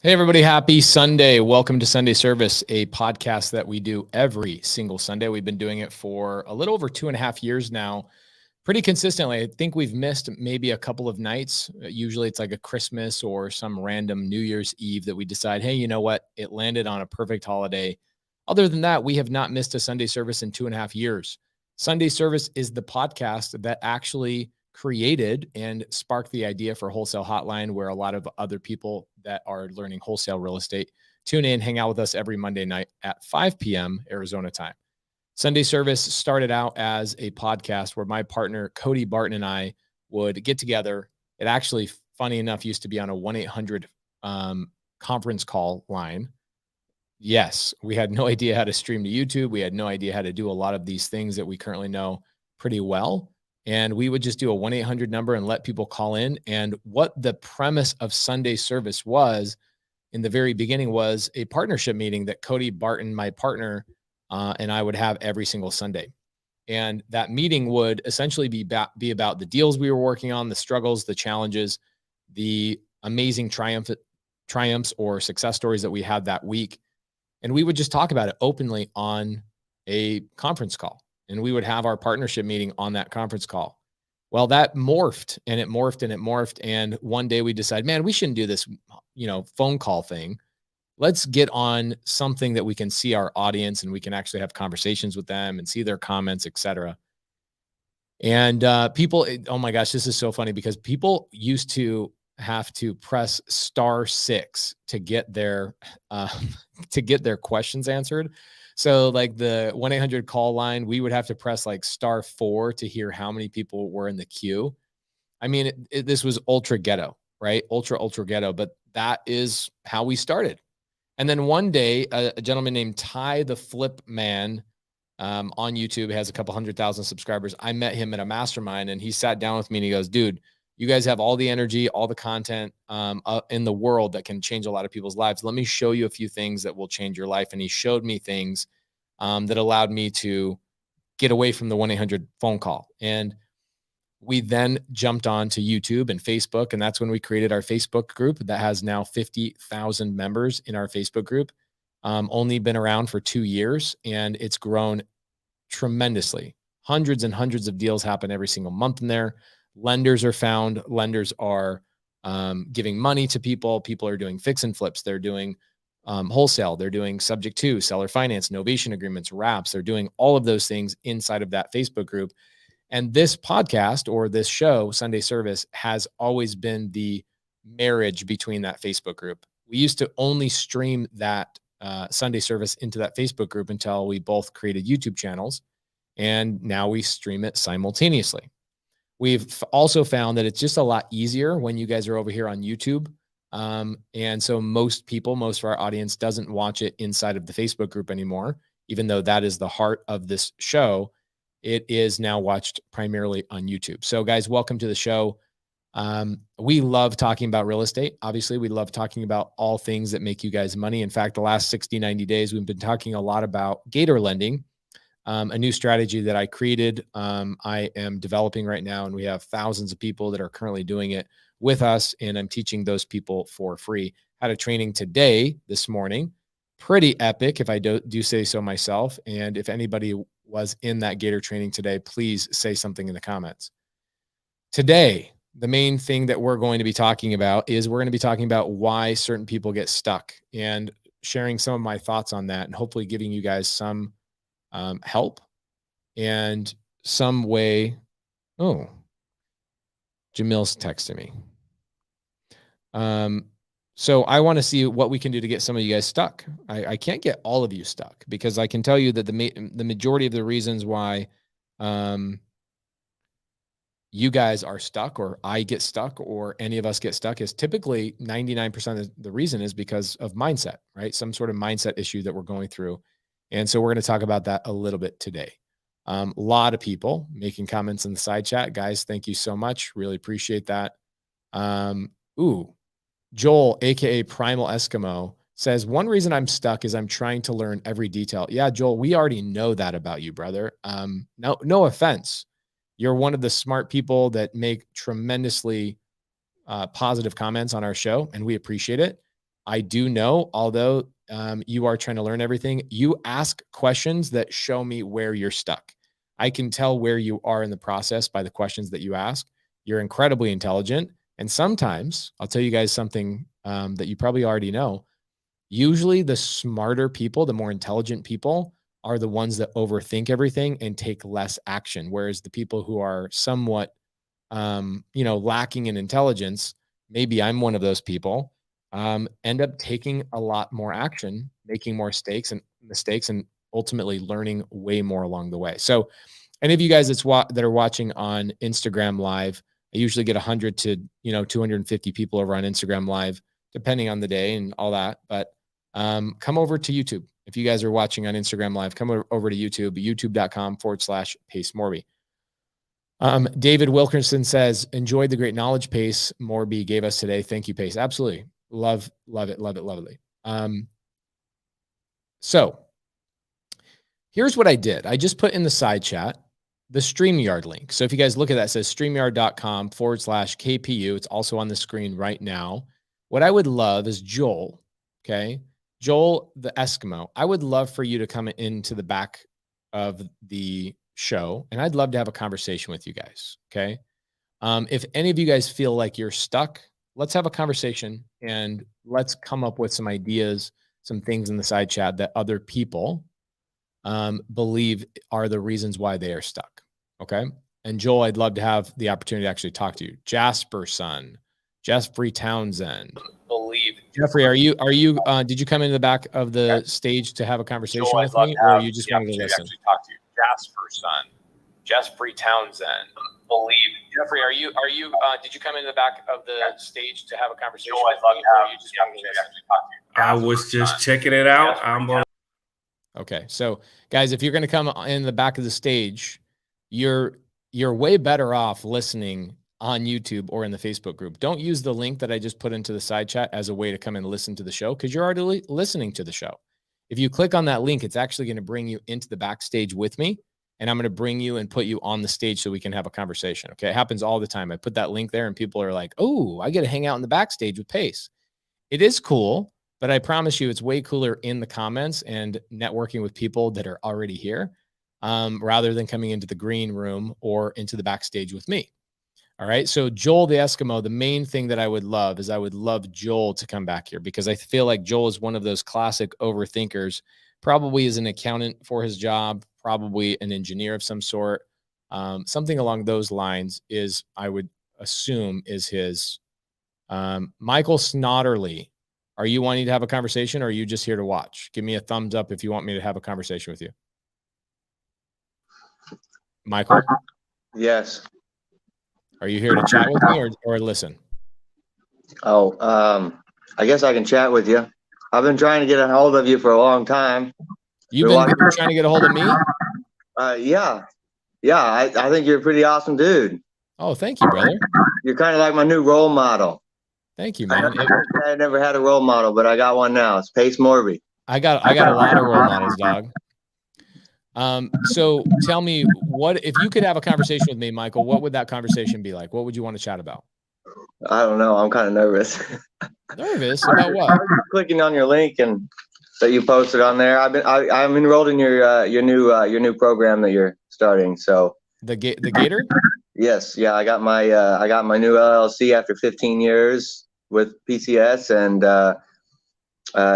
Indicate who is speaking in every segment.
Speaker 1: Hey, everybody. Happy Sunday. Welcome to Sunday Service, a podcast that we do every single Sunday. We've been doing it for a little over 2.5 years now, pretty consistently. I think we've missed maybe a couple of nights. Usually it's like a Christmas or some random New Year's Eve that we decide, hey, you know what? It landed on a perfect holiday. Other than that, we have not missed a Sunday service in 2.5 years. Sunday Service is the podcast that actually created and sparked the idea for Wholesale Hotline, where a lot of other people that are learning wholesale real estate tune in, hang out with us every Monday night at 5 p.m. Arizona time. Sunday Service started out as a podcast where my partner, Cody Barton, and I would get together. It actually, funny enough, used to be on a 1-800 conference call line. Yes, we had no idea how to stream to YouTube. We had no idea how to do a lot of these things that we currently know pretty well. And we would just do a 1-800 number and let people call in. And what the premise of Sunday Service was in the very beginning was a partnership meeting that Cody Barton, my partner, and I would have every single Sunday. And that meeting would essentially be about the deals we were working on, the struggles, the challenges, the amazing triumphs or success stories that we had that week. And we would just talk about it openly on a conference call. And we would have our partnership meeting on that conference call. Well, that morphed and it morphed and it morphed. And one day we decided, man, we shouldn't do this, phone call thing. Let's get on something that we can see our audience and we can actually have conversations with them and see their comments, etc. And people, oh my gosh, this is so funny because people used to have to press *6 to get their questions answered. So like the 1-800 call line, we would have to press like *4 to hear how many people were in the queue. I mean, this was ultra ghetto, right? Ultra ghetto, but that is how we started. And then one day, a gentleman named Ty the Flip Man on YouTube has a couple 100,000 subscribers. I met him at a mastermind and he sat down with me and he goes, dude, you guys have all the energy, all the content in the world that can change a lot of people's lives. Let me show you a few things that will change your life. And he showed me things that allowed me to get away from the 1-800 phone call. And we then jumped on to YouTube and Facebook. And that's when we created our Facebook group that has now 50,000 members in our Facebook group. Only been around for 2 years and it's grown tremendously. Hundreds and hundreds of deals happen every single month in there. Lenders are found. Lenders are giving money to people. People are doing fix and flips. They're doing wholesale. They're doing subject to seller finance, novation agreements, wraps. They're doing all of those things inside of that Facebook group. And this podcast or this show, Sunday Service, has always been the marriage between that Facebook group. We used to only stream that Sunday Service into that Facebook group until we both created YouTube channels. And now we stream it simultaneously. We've also found that it's just a lot easier when you guys are over here on YouTube. And so most of our audience doesn't watch it inside of the Facebook group anymore, even though that is the heart of this show. It is now watched primarily on YouTube. So guys, welcome to the show. We love talking about real estate. Obviously, we love talking about all things that make you guys money. In fact, the last 60, 90 days, we've been talking a lot about gator lending. A new strategy that I created, I am developing right now, and we have thousands of people that are currently doing it with us, and I'm teaching those people for free. Had a training today, this morning, pretty epic, if I do say so myself, and if anybody was in that Gator training today, please say something in the comments. Today, the main thing that we're going to be talking about is we're going to be talking about why certain people get stuck and sharing some of my thoughts on that and hopefully giving you guys some help and some way. Oh, Jamil's texting me. So I want to see what we can do to get some of you guys stuck. I can't get all of you stuck because I can tell you that the majority of the reasons why you guys are stuck or I get stuck or any of us get stuck is typically 99% of the reason is because of mindset, right? Some sort of mindset issue that we're going through. And so we're going to talk about that a little bit today. A lot of people making comments in the side chat. Guys, thank you so much. Really appreciate that. Joel, aka Primal Eskimo, says, one reason I'm stuck is I'm trying to learn every detail. Yeah, Joel, we already know that about you, brother. No offense. You're one of the smart people that make tremendously positive comments on our show, and we appreciate it. I do know, although you are trying to learn everything, you ask questions that show me where you're stuck. I can tell where you are in the process by the questions that you ask. You're incredibly intelligent. And sometimes I'll tell you guys something that you probably already know. Usually the smarter people, the more intelligent people are the ones that overthink everything and take less action. Whereas the people who are somewhat, lacking in intelligence, maybe I'm one of those people, end up taking a lot more action, making more mistakes and ultimately learning way more along the way. So any of you guys that are watching on Instagram Live, I usually get 100 to 250 people over on Instagram Live, depending on the day and all that. But come over to YouTube. If you guys are watching on Instagram Live, come over to YouTube, youtube.com/Pace Morby. David Wilkerson says, enjoyed the great knowledge Pace Morby gave us today. Thank you, Pace. Absolutely. Love it. So here's what I did. I just put in the side chat the StreamYard link. So if you guys look at that, it says streamyard.com/KPU. It's also on the screen right now. What I would love is Joel, okay? Joel, the Eskimo. I would love for you to come into the back of the show, and I'd love to have a conversation with you guys, okay? If any of you guys feel like you're stuck, let's have a conversation and let's come up with some ideas, some things in the side chat that other people believe are the reasons why they are stuck. Okay. And Joel, I'd love to have the opportunity to actually talk to you. Jasperson, Jeffrey Townsend. Jeffrey, did you come into the back of the stage to have a conversation with me, or you just wanted to listen? To talk to you. Jasperson, Jeffrey Townsend. Jeffrey, did you come into the back of the stage to have a conversation with me, or you just wanted to listen?
Speaker 2: I was just checking it out.
Speaker 1: Okay. So guys, if you're going to come in the back of the stage, you're way better off listening on YouTube or in the Facebook group. Don't use the link that I just put into the side chat as a way to come and listen to the show, because you're already listening to the show. If you click on that link, it's actually going to bring you into the backstage with me, and I'm going to bring you and put you on the stage so we can have a conversation. Okay. It happens all the time. I put that link there and people are like, oh, I get to hang out in the backstage with Pace. It is cool. But I promise you, it's way cooler in the comments and networking with people that are already here, rather than coming into the green room or into the backstage with me. All right. So Joel, the Eskimo, the main thing that I would love Joel to come back here, because I feel like Joel is one of those classic overthinkers, probably is an accountant for his job, probably an engineer of some sort. Something along those lines is, I would assume, is his. Michael Snodderly. Are you wanting to have a conversation, or are you just here to watch? Give me a thumbs up if you want me to have a conversation with you. Michael?
Speaker 3: Yes.
Speaker 1: Are you here to chat with me or listen?
Speaker 3: Oh, I guess I can chat with you. I've been trying to get a hold of you for a long time.
Speaker 1: You've been trying to get a hold of me?
Speaker 3: Yeah. I think you're a pretty awesome dude.
Speaker 1: Oh, thank you, brother.
Speaker 3: You're kind of like my new role model.
Speaker 1: Thank you, man.
Speaker 3: I never had a role model, but I got one now. It's Pace Morby.
Speaker 1: I got a lot of role models, dog. So tell me, what if you could have a conversation with me, Michael? What would that conversation be like? What would you want to chat about?
Speaker 3: I don't know. I'm kind of nervous.
Speaker 1: Nervous about what?
Speaker 3: I'm clicking on your link and that you posted on there. I'm enrolled in your new program that you're starting. So
Speaker 1: the Gator.
Speaker 3: Yes, yeah. I got my new LLC after 15 years with PCS, and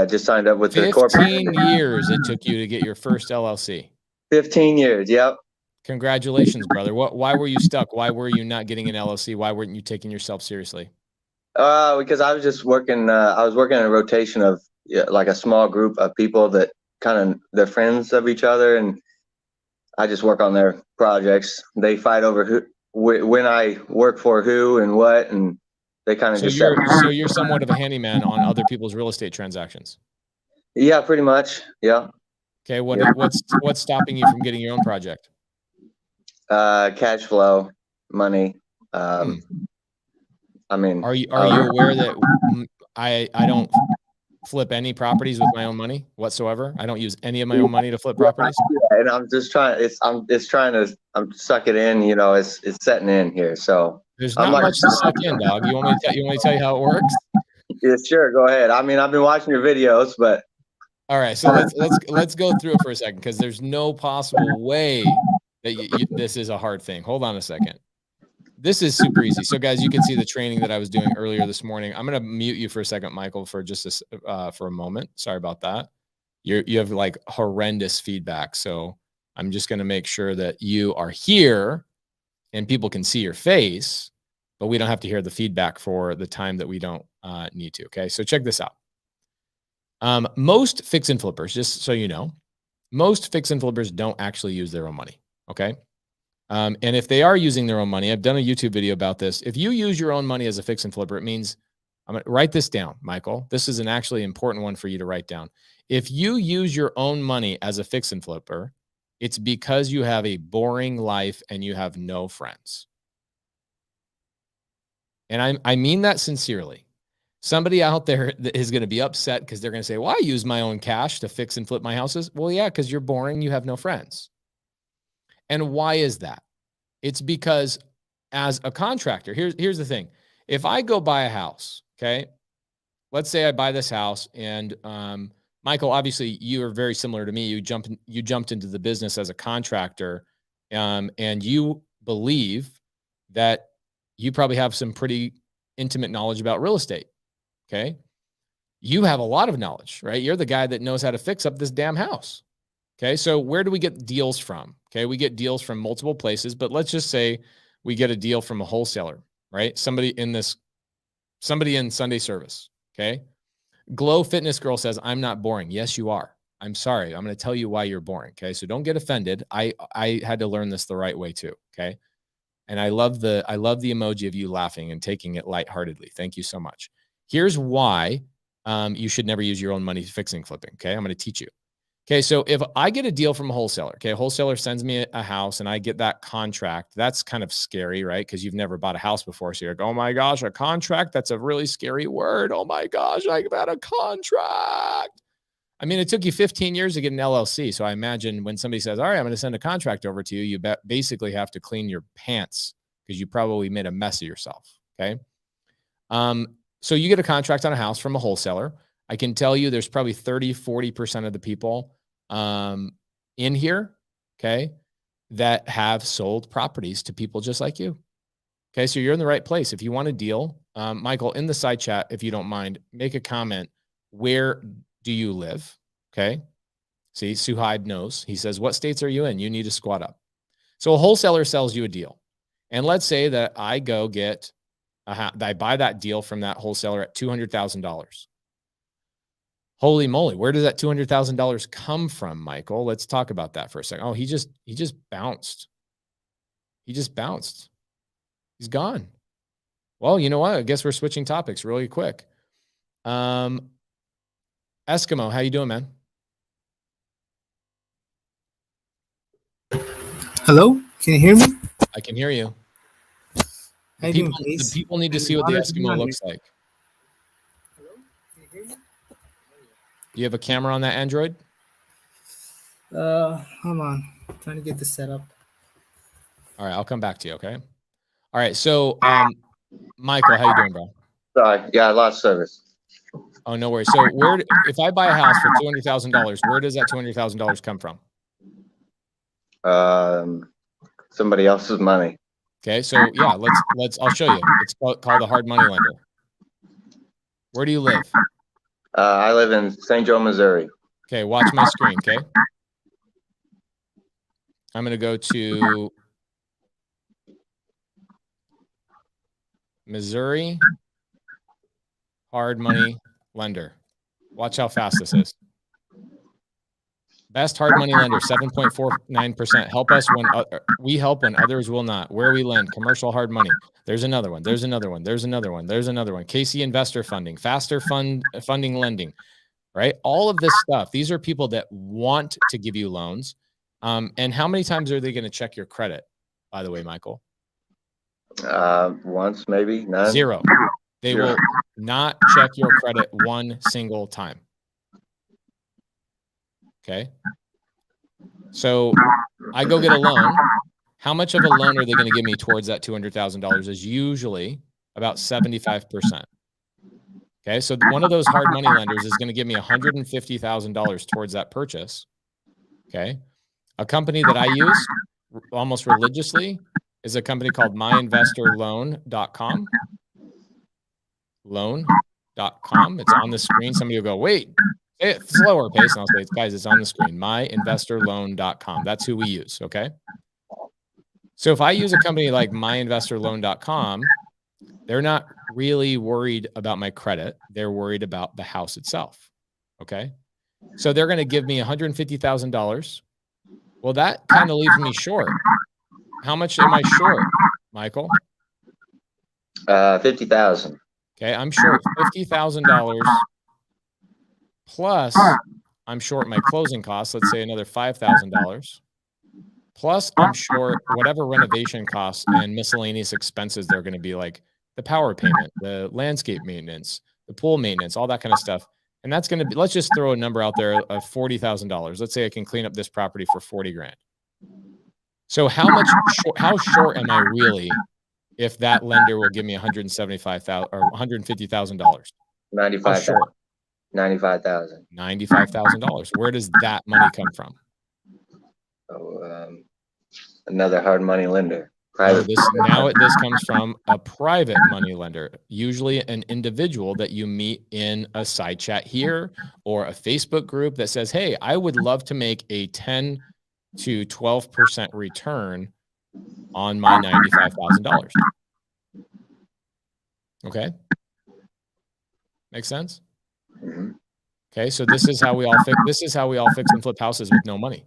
Speaker 3: just signed up with the corporate.
Speaker 1: 15 years it took you to get your first LLC.
Speaker 3: 15 years. Yep.
Speaker 1: Congratulations, brother. Why were you stuck? Why were you not getting an LLC? Why weren't you taking yourself seriously?
Speaker 3: Because I was just working. I was working in a rotation of like a small group of people that they're friends of each other, and I just work on their projects. They fight over when I work for who and what, and they kind of
Speaker 1: so you're somewhat of a handyman on other people's real estate transactions.
Speaker 3: Yeah, pretty much. Yeah.
Speaker 1: Okay. What's stopping you from getting your own project?
Speaker 3: Cash flow, money. I mean,
Speaker 1: are you aware that I don't flip any properties with my own money whatsoever? I don't use any of my own money to flip properties.
Speaker 3: And I'm just trying. I'm suck it in. It's setting in here. So
Speaker 1: there's not much to suck in, dog. You want me to tell you how it works?
Speaker 3: Yeah, sure. Go ahead. I mean, I've been watching your videos, but
Speaker 1: all right. So let's go through it for a second, because there's no possible way that this is a hard thing. Hold on a second. This is super easy. So guys, you can see the training that I was doing earlier this morning. I'm going to mute you for a second, Michael, for just for a moment. Sorry about that. You have like horrendous feedback. So I'm just going to make sure that you are here and people can see your face, but we don't have to hear the feedback for the time that we don't need to. Okay. So check this out. Most fix and flippers, just so you know, most fix and flippers don't actually use their own money. Okay. And if they are using their own money, I've done a YouTube video about this. If you use your own money as a fix and flipper, it means, I'm going to write this down, Michael. This is an actually important one for you to write down. If you use your own money as a fix and flipper, it's because you have a boring life and you have no friends. And I mean that sincerely. Somebody out there is going to be upset because they're going to say, well, I use my own cash to fix and flip my houses. Well, yeah, because you're boring. You have no friends. And why is that? It's because as a contractor, here's the thing. If I go buy a house, okay, let's say I buy this house, and Michael, obviously you are very similar to me. You jumped into the business as a contractor, and you believe that you probably have some pretty intimate knowledge about real estate. Okay. You have a lot of knowledge, right? You're the guy that knows how to fix up this damn house. Okay. So where do we get deals from? Okay. We get deals from multiple places, but let's just say we get a deal from a wholesaler, right? Somebody in Sunday service. Okay. Glow Fitness Girl says, I'm not boring. Yes, you are. I'm sorry. I'm going to tell you why you're boring. Okay. So don't get offended. I had to learn this the right way too. Okay. And I love the emoji of you laughing and taking it lightheartedly. Thank you so much. Here's why you should never use your own money fixing flipping. Okay. I'm going to teach you. Okay. So if I get a deal from a wholesaler, okay, a wholesaler sends me a house and I get that contract, that's kind of scary, right? Because you've never bought a house before. So you're like, oh my gosh, a contract. That's a really scary word. Oh my gosh, I got a contract. I mean, it took you 15 years to get an LLC. So I imagine when somebody says, all right, I'm going to send a contract over to you, you basically have to clean your pants because you probably made a mess of yourself. Okay. So you get a contract on a house from a wholesaler. I can tell you there's probably 30-40% of the people in here, okay, that have sold properties to people just like you. Okay, so you're in the right place. If you want a deal, Michael, in the side chat, if you don't mind, make a comment. Where do you live? Okay. See, Suhaib knows. He says, what states are you in? You need to squat up. So a wholesaler sells you a deal. And let's say that I go get, I buy that deal from that wholesaler at $200,000. Holy moly, where does that $200,000 come from, Michael? Let's talk about that for a second. Oh, he just bounced. He just bounced. He's gone. Well, you know what? I guess we're switching topics really quick. Eskimo, how you doing, man?
Speaker 4: Hello, can you hear me?
Speaker 1: I can hear you.
Speaker 4: The
Speaker 1: people need to see what the Eskimo looks like.
Speaker 4: Hello, can you hear me?
Speaker 1: Do you have a camera on that Android?
Speaker 4: Hold on, I'm trying to get this set up.
Speaker 1: All right, I'll come back to you, okay? All right, so Michael, how you doing, bro?
Speaker 3: sorry, yeah, I lost service.
Speaker 1: Oh, no worries. So if I buy a house for $200,000, where does that $200,000 come from?
Speaker 3: Somebody else's money.
Speaker 1: Okay, so yeah, I'll show you. It's called a hard money lender. Where do you live?
Speaker 3: I live in St. Joe, Missouri.
Speaker 1: Okay, watch my screen, okay? I'm going to go to Missouri hard money lender. Watch how fast this is. Best hard money lender, 7.49%. Help us when we help when others will not. Where we lend, commercial hard money. There's another one. There's another one. There's another one. There's another one. Casey Investor Funding, faster funding lending, right? All of this stuff. These are people that want to give you loans. And how many times are they going to check your credit, by the way, Michael?
Speaker 3: Once, maybe, none.
Speaker 1: Zero. They will not check your credit one single time. Okay. So I go get a loan. How much of a loan are they going to give me towards that $200,000 is usually about 75%. Okay. So one of those hard money lenders is going to give me $150,000 towards that purchase. Okay. A company that I use almost religiously is a company called myinvestorloan.com. Loan.com. It's on the screen. Somebody will go, wait, it's slower pace. And I'll say, guys, it's on the screen. Myinvestorloan.com. That's who we use. Okay. So if I use a company like myinvestorloan.com, they're not really worried about my credit. They're worried about the house itself. Okay. So they're going to give me $150,000. Well, that kind of leaves me short. How much am I short, Michael?
Speaker 3: 50,000.
Speaker 1: Okay. I'm short $50,000 plus I'm short my closing costs. Let's say another $5,000. Plus I'm short whatever renovation costs and miscellaneous expenses they're going to be, like the power payment, the landscape maintenance, the pool maintenance, all that kind of stuff. And that's going to be, let's just throw a number out there of $40,000. Let's say I can clean up this property for 40 grand. So how short am I really if that lender will give me $175,000 or $150,000?
Speaker 3: 95,000. 95,000.
Speaker 1: $95,000. Where does that money come from?
Speaker 3: Oh, another hard money lender.
Speaker 1: This comes from a private money lender, usually an individual that you meet in a side chat here or a Facebook group that says, hey, I would love to make a 10 to 12% return on my $95,000. Okay. Makes sense?
Speaker 3: Mm-hmm.
Speaker 1: Okay. So this is how we all fix and flip houses with no money.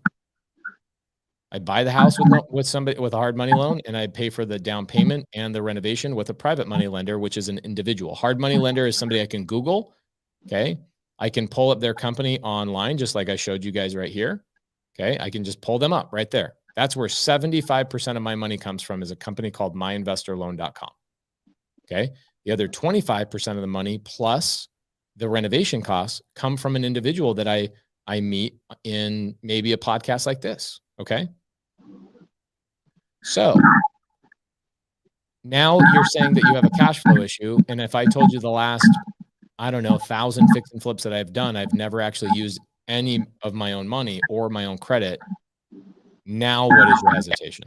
Speaker 1: I buy the house with somebody with a hard money loan, and I pay for the down payment and the renovation with a private money lender, which is an individual. Hard money lender is somebody I can Google. Okay. I can pull up their company online, just like I showed you guys right here. Okay. I can just pull them up right there. That's where 75% of my money comes from, is a company called myinvestorloan.com. Okay. The other 25% of the money plus the renovation costs come from an individual that I meet in maybe a podcast like this. Okay. So now you're saying that you have a cash flow issue. And if I told you the last, 1,000 fix and flips that I've done, I've never actually used any of my own money or my own credit. Now, what is your hesitation?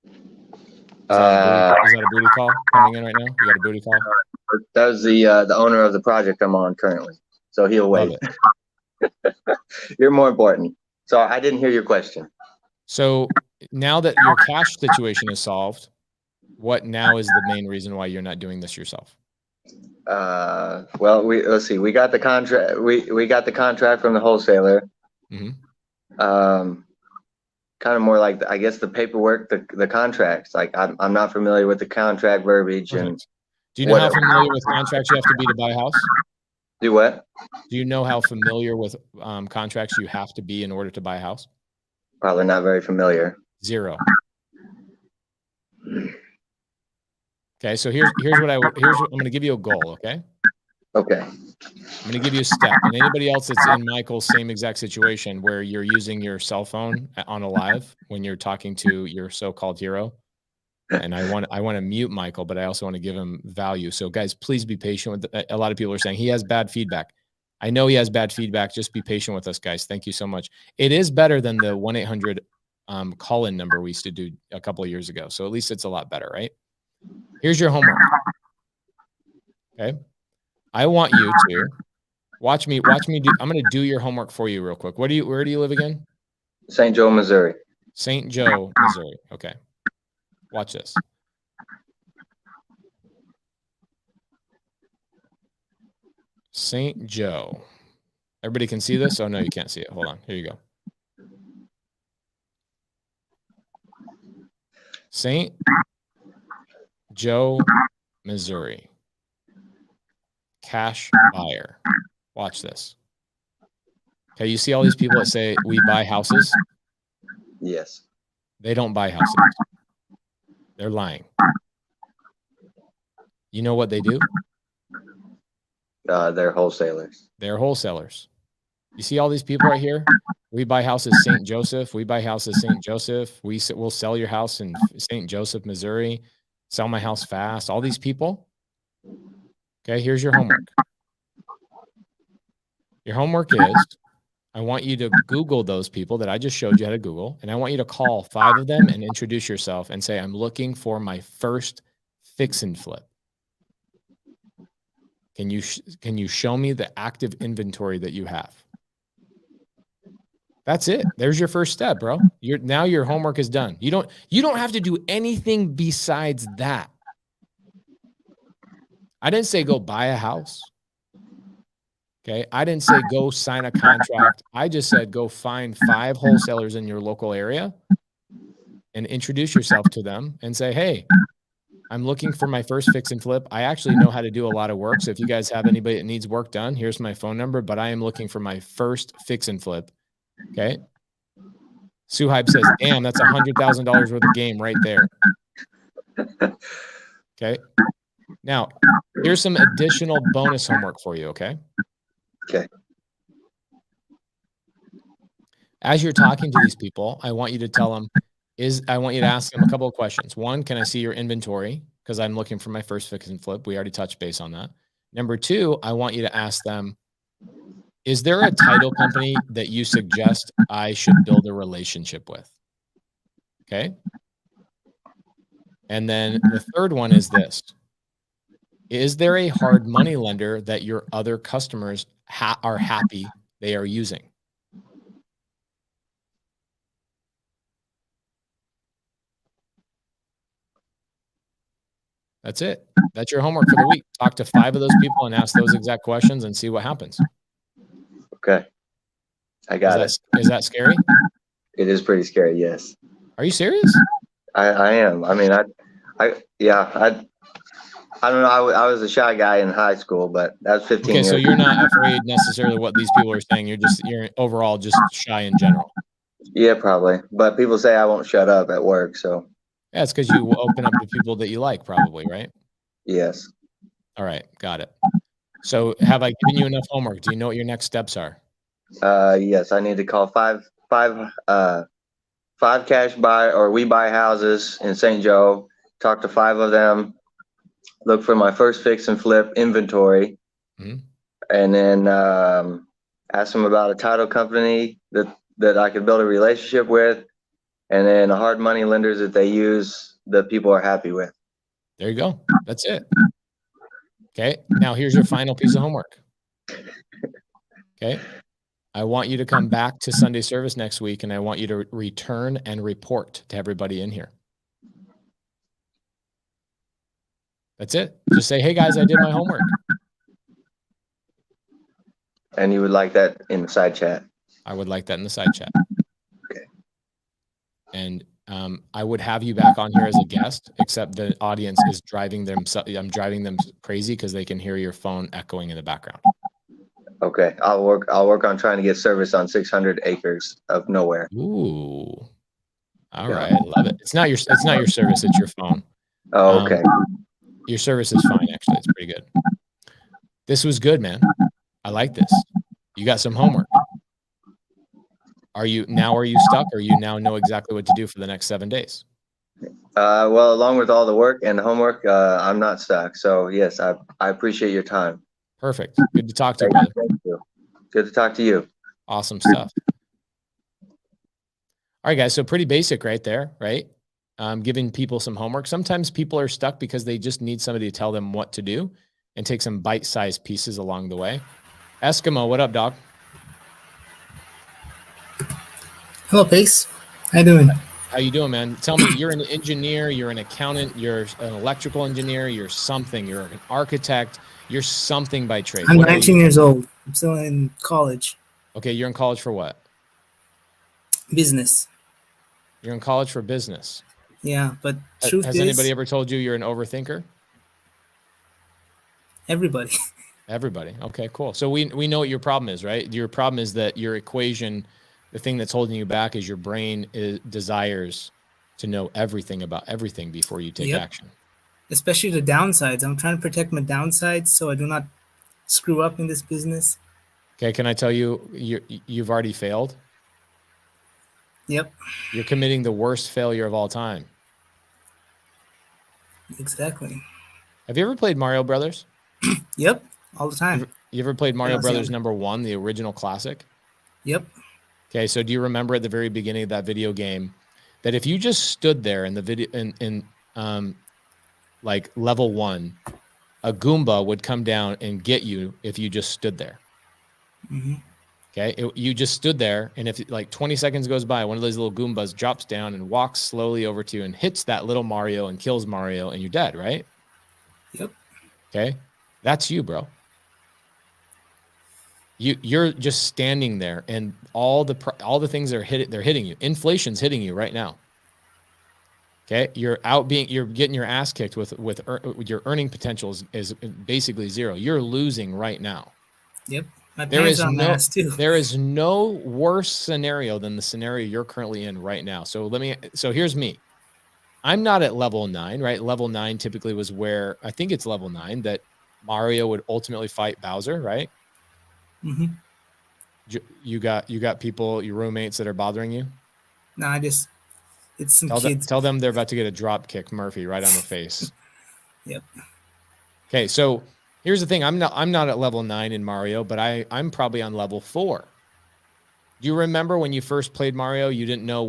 Speaker 1: Is that a booty call coming in right now? You got a booty call?
Speaker 3: That was the owner of the project I'm on currently. So he'll wait. You're more important. So I didn't hear your question. So
Speaker 1: now that your cash situation is solved, what now is the main reason why you're not doing this yourself?
Speaker 3: Well, let's see. We got the contract. We got the contract from the wholesaler.
Speaker 1: Mm-hmm.
Speaker 3: Kind of more like, I guess, the paperwork, the contracts. Like I'm not familiar with the contract verbiage.
Speaker 1: Perfect.
Speaker 3: And
Speaker 1: do you know how familiar with contracts you have to be to buy a house?
Speaker 3: Do what?
Speaker 1: Do you know how familiar with contracts you have to be in order to buy a house?
Speaker 3: Probably not very familiar.
Speaker 1: 0. Okay, so here's what I'm going to give you a goal. Okay.
Speaker 3: Okay.
Speaker 1: I'm going to give you a step. And anybody else that's in Michael's same exact situation where you're using your cell phone on a live when you're talking to your so-called hero. And I want to mute Michael, but I also want to give him value. So guys, please be patient with a lot of people are saying he has bad feedback. I know he has bad feedback. Just be patient with us, guys. Thank you so much. It is better than the 1-800 call-in number we used to do a couple of years ago. So at least it's a lot better, right? Here's your homework. Okay. I want you to watch me do. I'm going to do your homework for you real quick. Where do you live again?
Speaker 3: St. Joe, Missouri.
Speaker 1: St. Joe, Missouri. Okay. Watch this. St. Joe. Everybody can see this? Oh, no, you can't see it. Hold on. Here you go. St. Joe, Missouri. Cash buyer. Watch this. Okay, you see all these people that say we buy houses?
Speaker 3: Yes.
Speaker 1: They don't buy houses. They're lying. You know what they do?
Speaker 3: They're wholesalers.
Speaker 1: They're wholesalers. You see all these people right here? We buy houses St. Joseph. We buy houses St. Joseph. We'll sell your house in St. Joseph, Missouri. Sell My House Fast, all these people. Okay, here's your homework. Your homework is, I want you to Google those people that I just showed you how to Google, and I want you to call 5 of them and introduce yourself and say, I'm looking for my first fix and flip. Can you show me the active inventory that you have? That's it. There's your first step, bro. Now your homework is done. You don't have to do anything besides that. I didn't say go buy a house. Okay. I didn't say go sign a contract. I just said go find 5 wholesalers in your local area and introduce yourself to them and say, hey, I'm looking for my first fix and flip. I actually know how to do a lot of work. So if you guys have anybody that needs work done, here's my phone number, but I am looking for my first fix and flip. Okay. Suhaib says, damn, that's $100,000 worth of game right there. Okay. Now, here's some additional bonus homework for you. Okay.
Speaker 3: Okay.
Speaker 1: As you're talking to these people, I want you to tell them, I want you to ask them a couple of questions. 1, can I see your inventory? Because I'm looking for my first fix and flip. We already touched base on that. Number 2, I want you to ask them, is there a title company that you suggest I should build a relationship with? Okay. And then the third one is this. Is there a hard money lender that your other customers are happy they are using? That's it. That's your homework for the week. Talk to 5 of those people and ask those exact questions and see what happens.
Speaker 3: Okay. I got it.
Speaker 1: Is that scary?
Speaker 3: It is pretty scary. Yes.
Speaker 1: Are you serious?
Speaker 3: I am. I mean, I don't know. I was a shy guy in high school, but that was 15
Speaker 1: Okay,
Speaker 3: years.
Speaker 1: so you're not afraid necessarily what these people are saying. You're overall just shy in general.
Speaker 3: Yeah, probably. But people say I won't shut up at work, so.
Speaker 1: Yeah, it's because you open up to people that you like, probably, right?
Speaker 3: Yes.
Speaker 1: All right, got it. So have I given you enough homework? Do you know what your next steps are?
Speaker 3: Yes, I need to call five cash buy or we buy houses in St. Joe, talk to 5 of them, look for my first fix and flip inventory, and then ask them about a title company that I could build a relationship with, and then hard money lenders that they use that people are happy with.
Speaker 1: There you go. That's it. Okay. Now here's your final piece of homework. Okay. I want you to come back to Sunday service next week, and I want you to return and report to everybody in here. That's it. Just say, hey guys, I did my homework.
Speaker 3: And you would like that in the side chat?
Speaker 1: I would like that in the side chat.
Speaker 3: Okay.
Speaker 1: And I would have you back on here as a guest, except the audience is driving them. I'm driving them crazy because they can hear your phone echoing in the background.
Speaker 3: Okay. I'll work on trying to get service on 600 acres of nowhere.
Speaker 1: Ooh. All right. I love it. It's not your service. It's your phone.
Speaker 3: Oh, okay.
Speaker 1: Your service is fine. Actually, it's pretty good. This was good, man. I like this. You got some homework. Are you stuck, or you now know exactly what to do for the next 7 days?
Speaker 3: Well, along with all the work and homework, I'm not stuck. So yes, I appreciate your time.
Speaker 1: Perfect. Good to talk to you, brother.
Speaker 3: Thank you. Good to talk to you.
Speaker 1: Awesome stuff. All right, guys. So pretty basic right there, right? Giving people some homework. Sometimes people are stuck because they just need somebody to tell them what to do and take some bite-sized pieces along the way. Eskimo, what up, dog?
Speaker 4: Hello, Pace. How you doing?
Speaker 1: How you doing, man? Tell me, you're an engineer, you're an accountant, you're an electrical engineer, you're something, you're an architect, you're something by trade.
Speaker 4: I'm 19 years old. I'm still in college.
Speaker 1: Okay, you're in college for what?
Speaker 4: Business.
Speaker 1: You're in college for business.
Speaker 4: Yeah, but
Speaker 1: Has anybody ever told you you're an overthinker?
Speaker 4: Everybody.
Speaker 1: Everybody. Okay, cool. So we know what your problem is, right? Your problem is that your equation, the thing that's holding you back is your brain desires to know everything about everything before you take action.
Speaker 4: Especially the downsides. I'm trying to protect my downsides so I do not screw up in this business.
Speaker 1: Okay, can I tell you, you've already failed?
Speaker 4: Yep.
Speaker 1: You're committing the worst failure of all time.
Speaker 4: Exactly.
Speaker 1: Have you ever played Mario Brothers?
Speaker 4: Yep. All the time.
Speaker 1: You ever played Mario
Speaker 4: I was
Speaker 1: Brothers
Speaker 4: young.
Speaker 1: #1, the original classic?
Speaker 4: Yep.
Speaker 1: Okay, so do you remember at the very beginning of that video game that if you just stood there in the video in like level 1, a Goomba would come down and get you if you just stood there.
Speaker 4: Mm-hmm.
Speaker 1: Okay, you just stood there, and if like 20 seconds goes by, one of those little Goombas drops down and walks slowly over to you and hits that little Mario and kills Mario, and you're dead, right?
Speaker 4: Yep.
Speaker 1: Okay, that's you, bro. You're just standing there, and all the things they're hitting you. Inflation's hitting you right now. Okay, you're getting your ass kicked with your earning potential is basically zero. You're losing right now.
Speaker 4: Yep. My parents are on my ass too.
Speaker 1: There is no worse scenario than the scenario you're currently in right now. So here's me. I'm not at level 9, right? Level 9 typically was where I think it's level 9 that Mario would ultimately fight Bowser, right?
Speaker 4: Mm-hmm.
Speaker 1: You got people, your roommates that are bothering you?
Speaker 4: No, it's some kids.
Speaker 1: Tell them they're about to get a drop kick Murphy right on the face.
Speaker 4: Yep.
Speaker 1: Okay, so here's the thing. I'm not at level 9 in Mario, but I'm probably on level 4. Do you remember when you first played Mario, you didn't know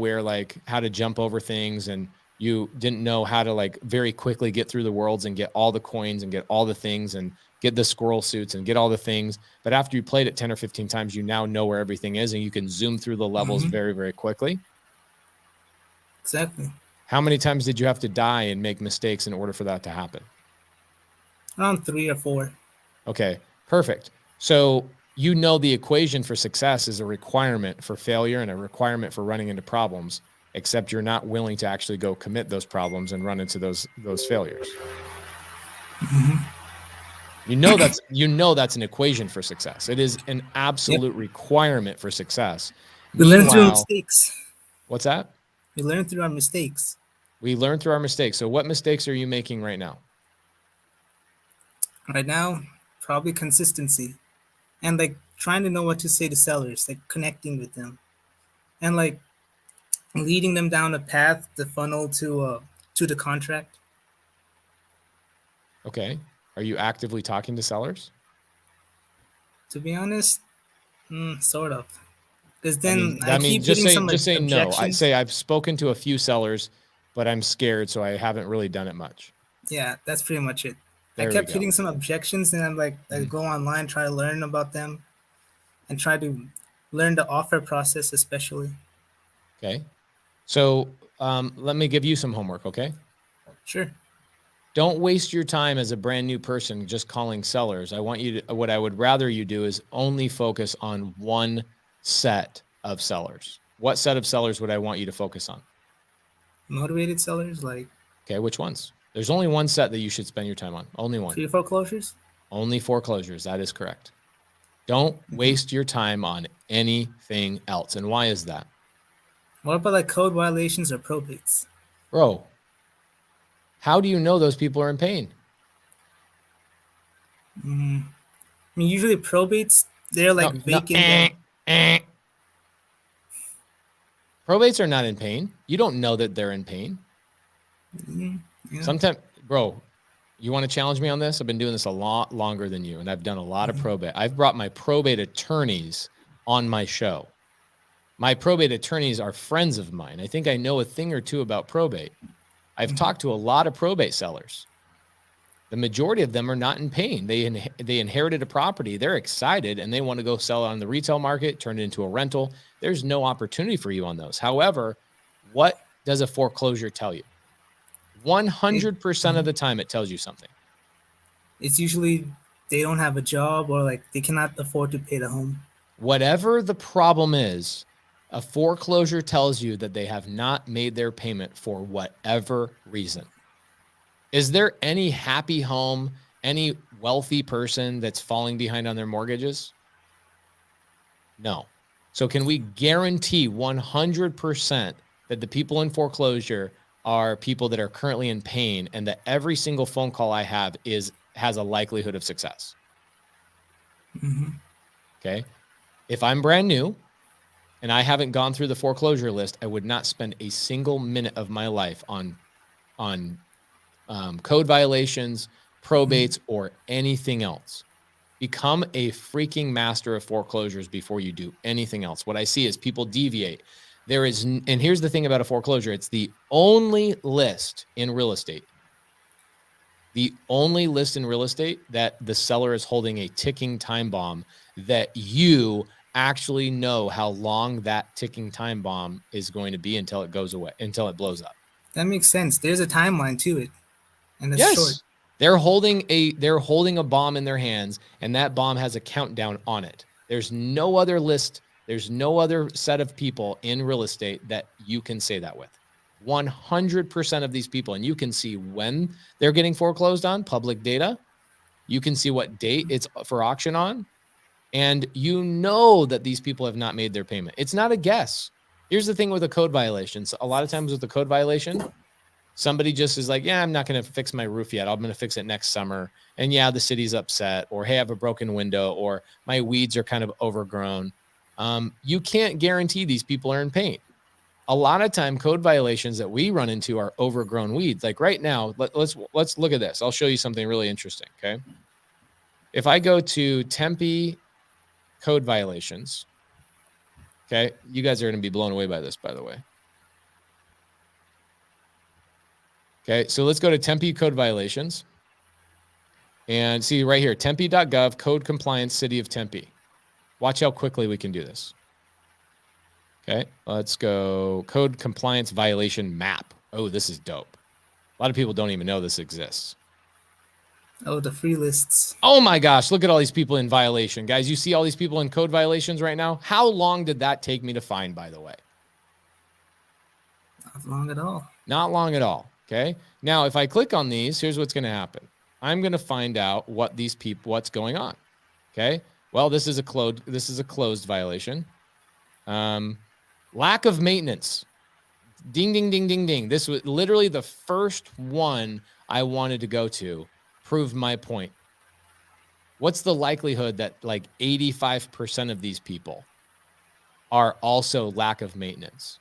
Speaker 1: how to jump over things, and you didn't know how to very quickly get through the worlds and get all the coins and get all the things and get the squirrel suits and get all the things. But after you played it 10 or 15 times, you now know where everything is and you can zoom through the levels very, very quickly.
Speaker 4: Exactly.
Speaker 1: How many times did you have to die and make mistakes in order for that to happen?
Speaker 4: Around 3 or 4.
Speaker 1: Okay, perfect. So you know the equation for success is a requirement for failure and a requirement for running into problems, except you're not willing to actually go commit those problems and run into those failures.
Speaker 4: Mm-hmm.
Speaker 1: You know that's an equation for success. It is an absolute requirement for success.
Speaker 4: We learn through mistakes.
Speaker 1: What's that?
Speaker 4: We learn through our mistakes.
Speaker 1: We learn through our mistakes. So what mistakes are you making right now?
Speaker 4: Right now, probably consistency. And trying to know what to say to sellers, connecting with them. And leading them down a path, the funnel to the contract.
Speaker 1: Okay. Are you actively talking to sellers?
Speaker 4: To be honest, sort of. Because then I keep
Speaker 1: just
Speaker 4: getting
Speaker 1: say no. I
Speaker 4: objections.
Speaker 1: say I've spoken to a few sellers, but I'm scared, so I haven't really done it much.
Speaker 4: Yeah, that's pretty much it.
Speaker 1: There
Speaker 4: I kept
Speaker 1: we go.
Speaker 4: hitting some objections, and I'm I go online, try to learn about them, and try to learn the offer process, especially.
Speaker 1: Okay. So let me give you some homework, okay?
Speaker 4: Sure.
Speaker 1: Don't waste your time as a brand new person just calling sellers. What I would rather you do is only focus on one set of sellers. What set of sellers would I want you to focus on?
Speaker 4: Motivated sellers,
Speaker 1: Okay, which ones? There's only one set that you should spend your time on. Only one.
Speaker 4: Foreclosures?
Speaker 1: Only foreclosures. That is correct. Don't waste your time on anything else. And why is that?
Speaker 4: What about code violations or probates?
Speaker 1: Bro, how do you know those people are in pain?
Speaker 4: I mean, usually probates, they're vacant.
Speaker 1: Probates are not in pain. You don't know that they're in pain.
Speaker 4: Yeah.
Speaker 1: Sometimes, bro, you want to challenge me on this? I've been doing this a lot longer than you, and I've done a lot of probate. I've brought my probate attorneys on my show. My probate attorneys are friends of mine. I think I know a thing or two about probate. I've talked to a lot of probate sellers. The majority of them are not in pain. They inherited a property. They're excited, and they want to go sell it on the retail market, turn it into a rental. There's no opportunity for you on those. However, what does a foreclosure tell you? 100% of the time, it tells you something.
Speaker 4: It's usually they don't have a job or they cannot afford to pay the home.
Speaker 1: Whatever the problem is, a foreclosure tells you that they have not made their payment for whatever reason. Is there any happy home, any wealthy person that's falling behind on their mortgages? No. So can we guarantee 100% that the people in foreclosure are people that are currently in pain and that every single phone call I have has a likelihood of success? Okay. If I'm brand new and I haven't gone through the foreclosure list, I would not spend a single minute of my life on code violations, probates, or anything else. Become a freaking master of foreclosures before you do anything else. What I see is people deviate. And here's the thing about a foreclosure. It's the only list in real estate. The only list in real estate that the seller is holding a ticking time bomb that you actually know how long that ticking time bomb is going to be until it goes away, until it blows up.
Speaker 4: That makes sense. There's a timeline to it, and it's
Speaker 1: Yes.
Speaker 4: short.
Speaker 1: They're holding a bomb in their hands, and that bomb has a countdown on it. There's no other list. There's no other set of people in real estate that you can say that with. 100% of these people, and you can see when they're getting foreclosed on, public data. You can see what date it's for auction on, and you know that these people have not made their payment. It's not a guess. Here's the thing with a code violation. So a lot of times with the code violation, somebody just is like, yeah, I'm not going to fix my roof yet. I'm going to fix it next summer. And yeah, the city's upset, or hey, I have a broken window, or my weeds are kind of overgrown. You can't guarantee these people are in pain. A lot of time code violations that we run into are overgrown weeds. Like right now, let's look at this. I'll show you something really interesting. Okay. If I go to Tempe code violations, okay, you guys are going to be blown away by this, by the way. Okay, so let's go to Tempe code violations and see right here, tempe.gov, code compliance, city of Tempe. Watch how quickly we can do this. Okay, let's go code compliance violation map. Oh, this is dope. A lot of people don't even know this exists.
Speaker 4: Oh, the free lists.
Speaker 1: Oh my gosh, look at all these people in violation. Guys, you see all these people in code violations right now? How long did that take me to find, by the way?
Speaker 4: Not long at all.
Speaker 1: Not long at all. Okay. Now, if I click on these, here's what's going to happen. I'm going to find out what's going on. Okay. Well, this is a closed violation. Lack of maintenance. Ding, ding, ding, ding, ding. This was literally the first one I wanted to go to. Prove my point. What's the likelihood that like 85% of these people are also lack of maintenance?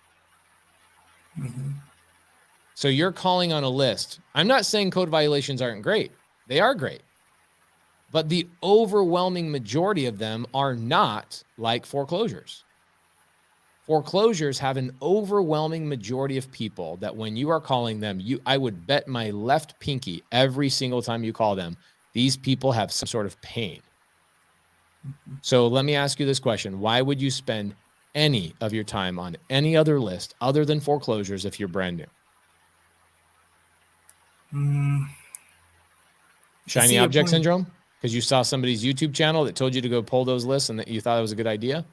Speaker 4: Mm-hmm.
Speaker 1: So you're calling on a list. I'm not saying code violations aren't great. They are great. But the overwhelming majority of them are not like foreclosures. Foreclosures have an overwhelming majority of people that when you are calling them, I would bet my left pinky every single time you call them, these people have some sort of pain. So let me ask you this question. Why would you spend any of your time on any other list other than foreclosures if you're brand new? Shiny object syndrome? Because you saw somebody's YouTube channel that told you to go pull those lists and that you thought it was a good idea?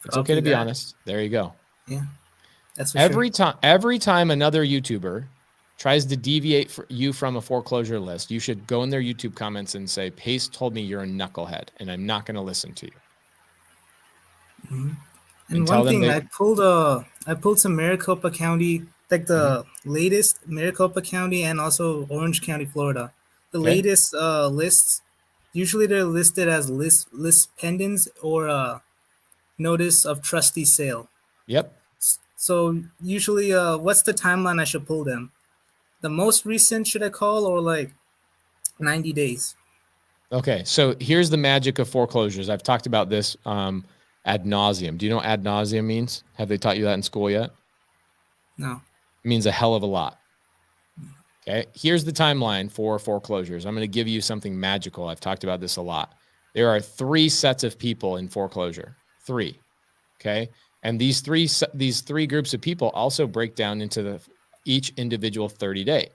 Speaker 1: It's okay to be honest. There you go.
Speaker 4: Yeah, that's for sure.
Speaker 1: Every time another YouTuber tries to deviate you from a foreclosure list, you should go in their YouTube comments and say, Pace told me you're a knucklehead and I'm not going to listen to you.
Speaker 4: Mm-hmm. And one thing, I pulled some Maricopa County, like the latest Maricopa County and also Orange County, Florida. The latest lists, usually they're listed as list pendants or notice of trustee sale.
Speaker 1: Yep.
Speaker 4: So usually, what's the timeline I should pull them? The most recent should I call, or like 90 days? Okay,
Speaker 1: so here's the magic of foreclosures. I've talked about this ad nauseum. Do you know what ad nauseum means? Have they taught you that in school yet?
Speaker 4: No.
Speaker 1: It means a hell of a lot. Okay, here's the timeline for foreclosures. I'm going to give you something magical. I've talked about this a lot. There are 3 sets of people in foreclosure. 3. Okay, and these three groups of people also break down into each individual 30-day.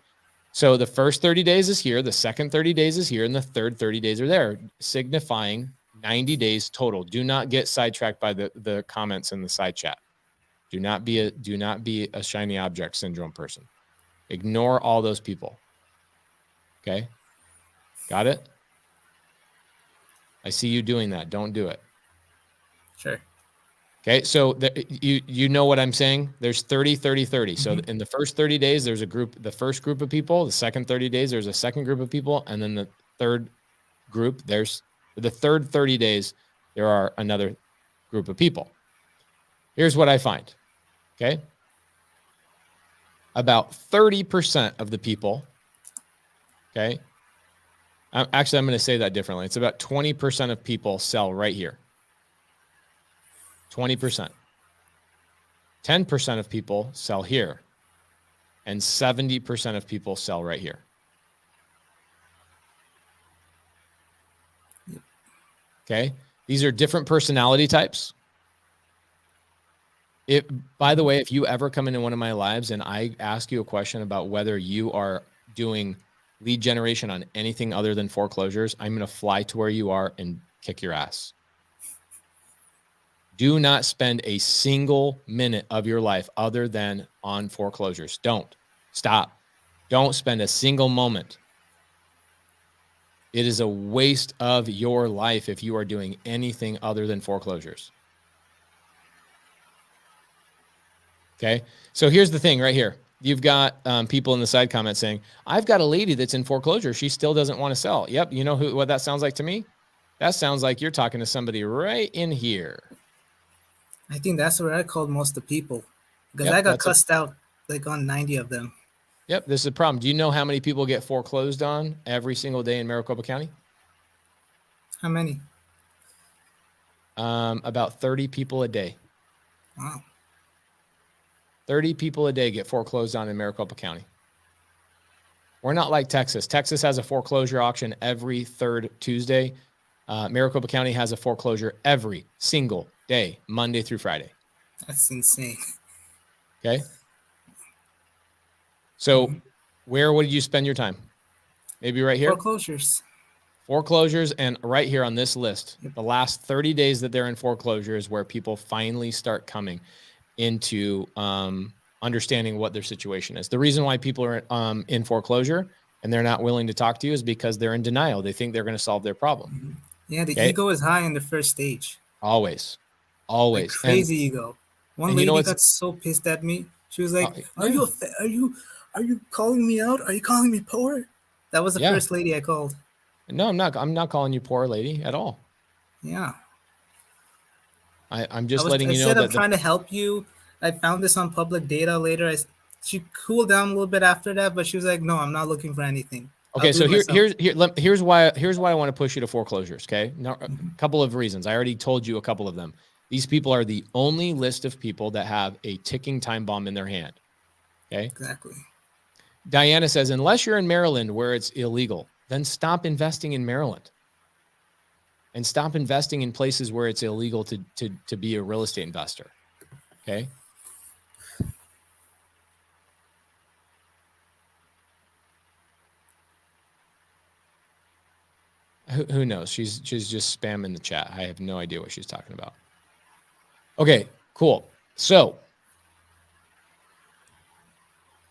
Speaker 1: So the first 30 days is here, the second 30 days is here, and the third 30 days are there, signifying 90 days total. Do not get sidetracked by the comments in the side chat. Do not be a shiny object syndrome person. Ignore all those people. Okay? Got it? I see you doing that. Don't do it.
Speaker 4: Sure.
Speaker 1: Okay, so you know what I'm saying? There's 30, 30, 30. So in the first 30 days, there's the first group of people. The second 30 days, there's a second group of people. And then the third group, the third 30 days, there are another group of people. Here's what I find, okay? about 30% of the people, okay? Actually, I'm going to say that differently. It's about 20% of people sell right here. 20%. 10% of people sell here. And 70% of people sell right here. Okay? These are different personality types. By the way, if you ever come into one of my lives and I ask you a question about whether you are doing lead generation on anything other than foreclosures, I'm going to fly to where you are and kick your ass. Do not spend a single minute of your life other than on foreclosures. Don't. Stop. Don't spend a single moment. It is a waste of your life if you are doing anything other than foreclosures. Okay. So here's the thing right here. You've got people in the side comments saying, I've got a lady that's in foreclosure. She still doesn't want to sell. Yep. You know what that sounds like to me? That sounds like you're talking to somebody right in here.
Speaker 4: I think that's what I called most of the people, because
Speaker 1: Yep,
Speaker 4: I got cussed out like on 90 of them.
Speaker 1: Yep. This is a problem. Do you know how many people get foreclosed on every single day in Maricopa County?
Speaker 4: How many?
Speaker 1: About 30 people a day.
Speaker 4: Wow.
Speaker 1: 30 people a day get foreclosed on in Maricopa County. We're not like Texas. Texas has a foreclosure auction every third Tuesday. Maricopa County has a foreclosure every single day, Monday through Friday.
Speaker 4: That's insane.
Speaker 1: Okay. So where would you spend your time? Maybe right here?
Speaker 4: Foreclosures.
Speaker 1: Foreclosures, and right here on this list, the last 30 days that they're in foreclosure is where people finally start coming into understanding what their situation is. The reason why people are in foreclosure and they're not willing to talk to you is because they're in denial. They think they're going to solve their problem.
Speaker 4: Yeah, the ego is high in the first stage.
Speaker 1: Always.
Speaker 4: Like crazy ego. One lady got so pissed at me. She was like, "Are you calling me out? Are you calling me poor?" That was the first lady I called.
Speaker 1: No, I'm not. I'm not calling you poor, lady, at all.
Speaker 4: Yeah.
Speaker 1: I'm just letting you know that
Speaker 4: I'm trying to help you. I found this on public data later. She cooled down a little bit after that, but she was like, "No, I'm not looking for anything."
Speaker 1: Okay, so here's why I want to push you to foreclosures. Okay, now a couple of reasons. I already told you a couple of them. These people are the only list of people that have a ticking time bomb in their hand. Okay,
Speaker 4: exactly.
Speaker 1: Diana says, unless you're in Maryland where it's illegal, then stop investing in Maryland. And stop investing in places where it's illegal to be a real estate investor. Okay. Who knows? She's just spamming the chat. I have no idea what she's talking about. Okay, cool. So,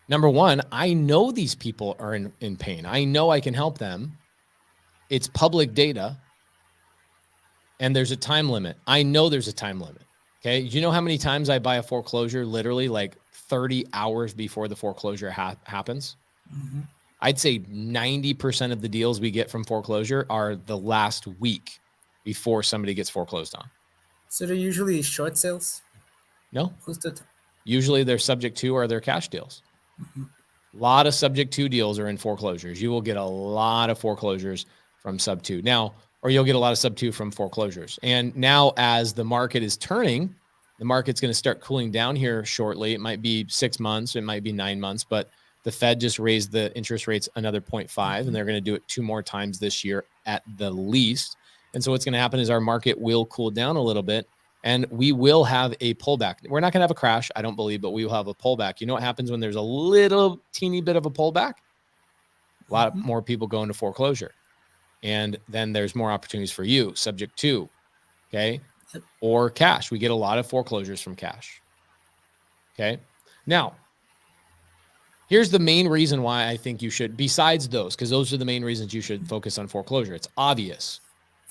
Speaker 1: number one, I know these people are in pain. I know I can help them. It's public data. And there's a time limit. I know there's a time limit. Okay. Do you know how many times I buy a foreclosure literally like 30 hours before the foreclosure happens? Mm-hmm. I'd say 90% of the deals we get from foreclosure are the last week before somebody gets foreclosed on.
Speaker 4: So they're usually short sales?
Speaker 1: No. Usually they're subject to or they're cash deals. Mm-hmm. A lot of subject to deals are in foreclosures. You will get a lot of foreclosures from sub two. Now, or you'll get a lot of sub two from foreclosures. And now as the market is turning, the market's going to start cooling down here shortly. It might be 6 months. It might be 9 months, but the Fed just raised the interest rates another 0.5, and they're going to do it 2 more times this year at the least. And so what's going to happen is our market will cool down a little bit and we will have a pullback. We're not going to have a crash, I don't believe, but we will have a pullback. You know what happens when there's a little teeny bit of a pullback? A lot more people go into foreclosure. And then there's more opportunities for you, subject to, okay, or cash. We get a lot of foreclosures from cash. Okay. Now, here's the main reason why I think you should, besides those, because those are the main reasons you should focus on foreclosure. It's obvious.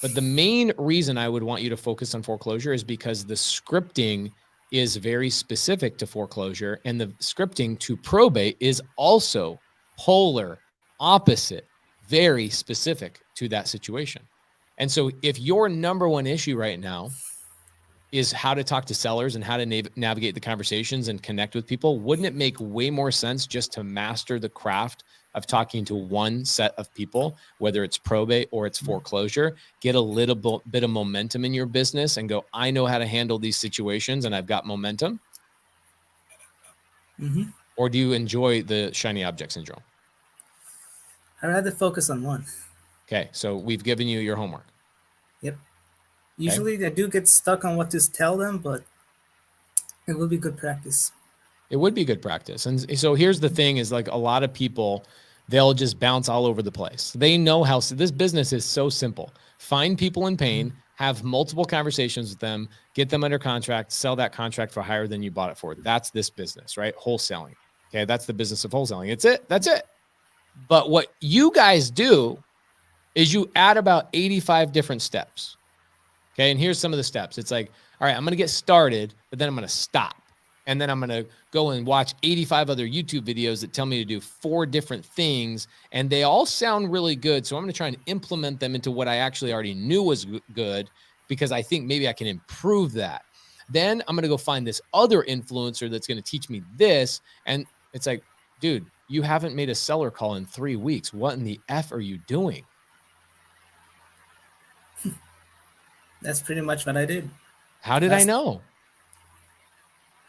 Speaker 1: But the main reason I would want you to focus on foreclosure is because the scripting is very specific to foreclosure, and the scripting to probate is also polar opposite, very specific to that situation. And so if your number one issue right now is how to talk to sellers and how to navigate the conversations and connect with people, wouldn't it make way more sense just to master the craft of talking to one set of people, whether it's probate or it's foreclosure, get a little bit of momentum in your business and go, I know how to handle these situations and I've got momentum?
Speaker 4: Mm-hmm.
Speaker 1: Or do you enjoy the shiny object syndrome?
Speaker 4: I'd rather focus on one.
Speaker 1: Okay, so we've given you your homework.
Speaker 4: Yep. Usually I do get stuck on what to tell them, but it will be good practice.
Speaker 1: It would be good practice. And so here's the thing is like a lot of people, they'll just bounce all over the place. They know how this business is so simple. Find people in pain, have multiple conversations with them, get them under contract, sell that contract for higher than you bought it for. That's this business, right? Wholesaling. Okay. That's the business of wholesaling. It's it. That's it. But what you guys do is you add about 85 different steps. Okay. And here's some of the steps. It's like, all right, I'm going to get started, but then I'm going to stop. And then I'm going to go and watch 85 other YouTube videos that tell me to do 4 different things. And they all sound really good. So I'm going to try and implement them into what I actually already knew was good, because I think maybe I can improve that. Then I'm going to go find this other influencer that's going to teach me this. And it's like, dude, you haven't made a seller call in 3 weeks. What in the F are you doing?
Speaker 4: That's pretty much what I did.
Speaker 1: How did I know?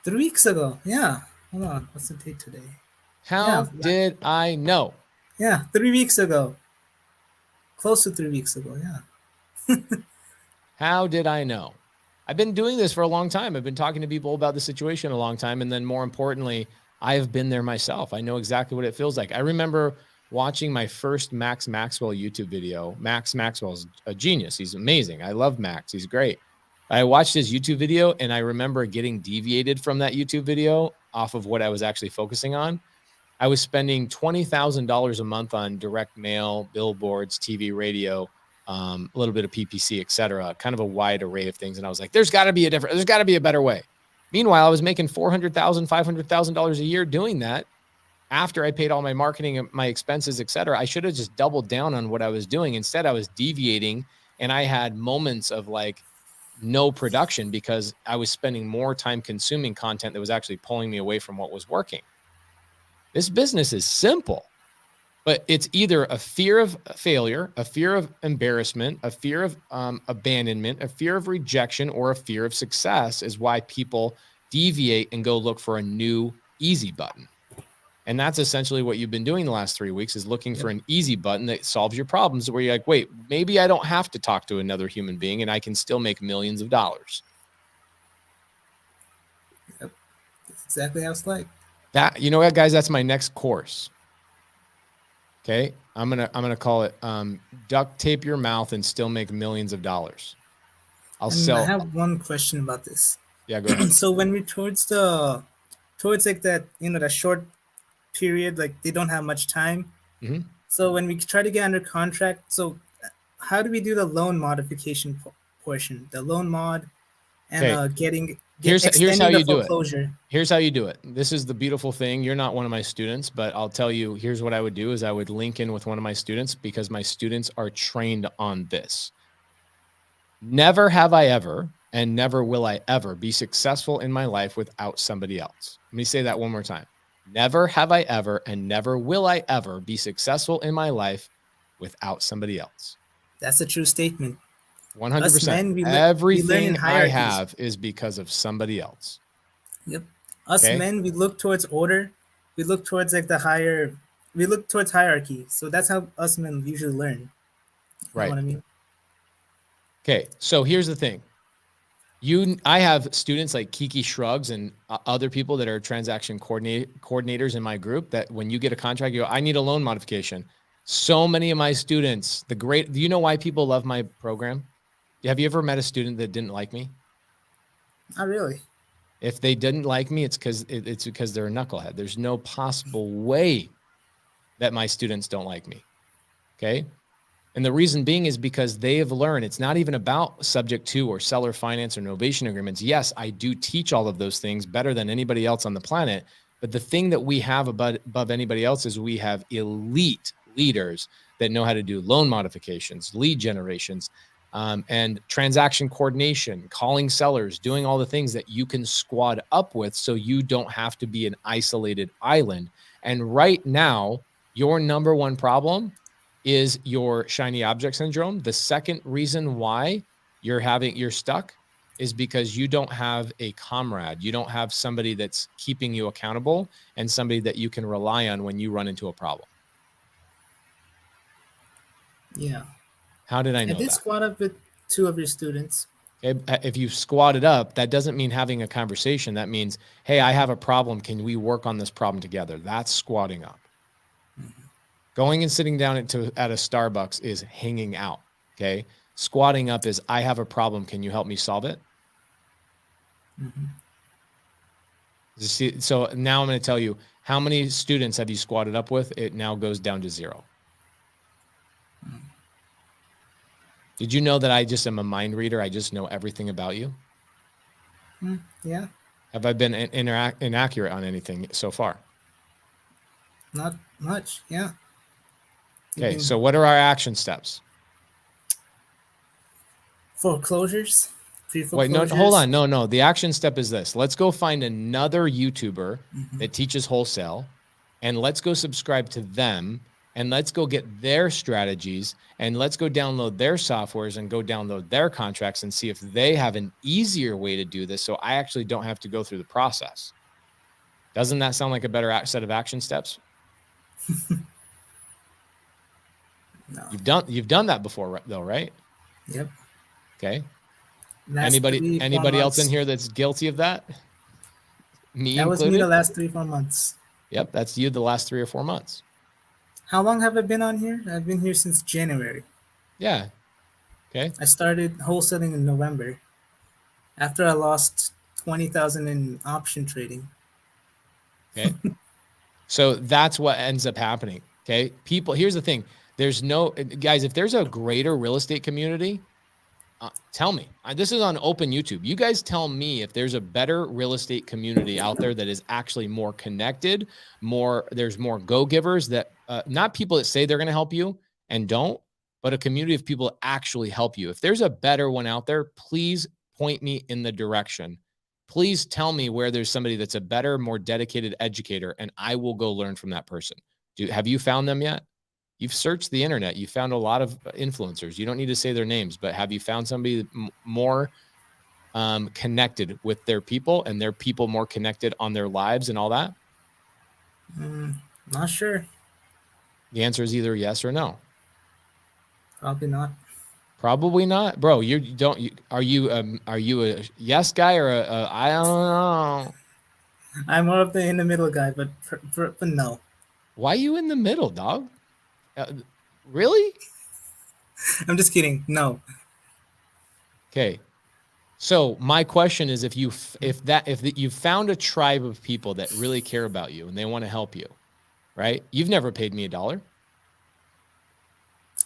Speaker 4: 3 weeks ago. Yeah. Hold on. What's the date today?
Speaker 1: How did I know?
Speaker 4: Yeah. 3 weeks ago. Close to 3 weeks ago. Yeah.
Speaker 1: How did I know? I've been doing this for a long time. I've been talking to people about the situation a long time. And then more importantly, I have been there myself. I know exactly what it feels like. I remember watching my first Max Maxwell YouTube video. Max Maxwell's a genius. He's amazing. I love Max. He's great. I watched his YouTube video and I remember getting deviated from that YouTube video off of what I was actually focusing on. I was spending $20,000 a month on direct mail, billboards, TV, radio, a little bit of PPC, et cetera, kind of a wide array of things. And I was like, there's got to be a better way. Meanwhile, I was making $400,000, $500,000 a year doing that. After I paid all my marketing, my expenses, et cetera, I should have just doubled down on what I was doing. Instead, I was deviating and I had moments of like, no production because I was spending more time consuming content that was actually pulling me away from what was working. This business is simple, but it's either a fear of failure, a fear of embarrassment, a fear of abandonment, a fear of rejection, or a fear of success is why people deviate and go look for a new easy button. And that's essentially what you've been doing the last 3 weeks is looking for an easy button that solves your problems where you're like, wait, maybe I don't have to talk to another human being and I can still make millions of dollars.
Speaker 4: Yep. That's exactly how it's like.
Speaker 1: That, you know what, guys, that's my next course. Okay. I'm going to call it duct tape your mouth and still make millions of dollars. I
Speaker 4: have one question about this.
Speaker 1: Yeah, go ahead.
Speaker 4: So when we're towards like that, that short period, like they don't have much time.
Speaker 1: Mm-hmm.
Speaker 4: So when we try to get under contract, so how do we do the loan modification portion, the loan mod and
Speaker 1: here's how you do
Speaker 4: it.
Speaker 1: Here's how you do it. This is the beautiful thing. You're not one of my students, but I'll tell you, here's what I would do is I would link in with one of my students because my students are trained on this. Never have I ever, and never will I ever be successful in my life without somebody else. Let me say that one more time. Never have I ever, and never will I ever be successful in my life without somebody else.
Speaker 4: That's a true statement.
Speaker 1: 100%. Everything I have is because of somebody else.
Speaker 4: Yep. Us men, we look towards order. We look towards like we look towards hierarchy. So that's how us men usually learn.
Speaker 1: Right.
Speaker 4: You know what I mean?
Speaker 1: Okay. So here's the thing. I have students like Kiki Shrugs and other people that are transaction coordinators in my group that when you get a contract, you go, I need a loan modification. So many of my students, do you know why people love my program? Have you ever met a student that didn't like me?
Speaker 4: Not really.
Speaker 1: If they didn't like me, it's because they're a knucklehead. There's no possible way that my students don't like me. Okay. And the reason being is because they have learned it's not even about subject to or seller finance or novation agreements. Yes, I do teach all of those things better than anybody else on the planet. But the thing that we have above anybody else is we have elite leaders that know how to do loan modifications, lead generations, and transaction coordination, calling sellers, doing all the things that you can squad up with so you don't have to be an isolated island. And right now, your number one problem is your shiny object syndrome. The second reason why you're stuck is because you don't have a comrade. You don't have somebody that's keeping you accountable and somebody that you can rely on when you run into a problem.
Speaker 4: Yeah.
Speaker 1: How did I know
Speaker 4: I did
Speaker 1: that?
Speaker 4: squad up with 2 of your students.
Speaker 1: If you squatted up, that doesn't mean having a conversation. That means, hey, I have a problem. Can we work on this problem together? That's squatting up. Mm-hmm. Going and sitting down at a Starbucks is hanging out. Okay. Squatting up is, I have a problem. Can you help me solve it? Mm-hmm. See, so now I'm going to tell you, how many students have you squatted up with? It now goes down to 0. Did you know that I just am a mind reader? I just know everything about you.
Speaker 4: Yeah.
Speaker 1: Have I been inaccurate on anything so far?
Speaker 4: Not much. Yeah.
Speaker 1: Okay. So what are our action steps?
Speaker 4: Foreclosures.
Speaker 1: Wait, no, hold on. No. The action step is this. Let's go find another YouTuber that teaches wholesale, and let's go subscribe to them, and let's go get their strategies, and let's go download their softwares and go download their contracts and see if they have an easier way to do this so I actually don't have to go through the process. Doesn't that sound like a better set of action steps?
Speaker 4: No.
Speaker 1: You've done that before, though, right?
Speaker 4: Yep.
Speaker 1: Okay.
Speaker 4: Last
Speaker 1: anybody else in here that's guilty of that? Me
Speaker 4: that was
Speaker 1: included?
Speaker 4: me the last 3-4 months.
Speaker 1: Yep, that's you the last 3 or 4 months.
Speaker 4: How long have I been on here? I've been here since January.
Speaker 1: Yeah. Okay.
Speaker 4: I started wholesaling in November after I lost 20,000 in option trading.
Speaker 1: Okay. So that's what ends up happening. Okay. People, here's the thing. Guys, if there's a greater real estate community, tell me. This is on open YouTube. You guys tell me if there's a better real estate community out there that is actually more connected, there's more go-givers that, not people that say they're going to help you and don't, but a community of people that actually help you. If there's a better one out there, please point me in the direction. Please tell me where there's somebody that's a better, more dedicated educator, and I will go learn from that person. Have you found them yet? You've searched the internet. You found a lot of influencers. You don't need to say their names, but have you found somebody more connected with their people and their people more connected on their lives and all that?
Speaker 4: Not sure.
Speaker 1: The answer is either yes or no.
Speaker 4: Probably not.
Speaker 1: Probably not, bro. Are you a yes guy or I don't know?
Speaker 4: I'm more of the in the middle guy, but no.
Speaker 1: Why are you in the middle, dog? Really?
Speaker 4: I'm just kidding. No.
Speaker 1: Okay. So my question is, if you've found a tribe of people that really care about you and they want to help you, right? You've never paid me $1.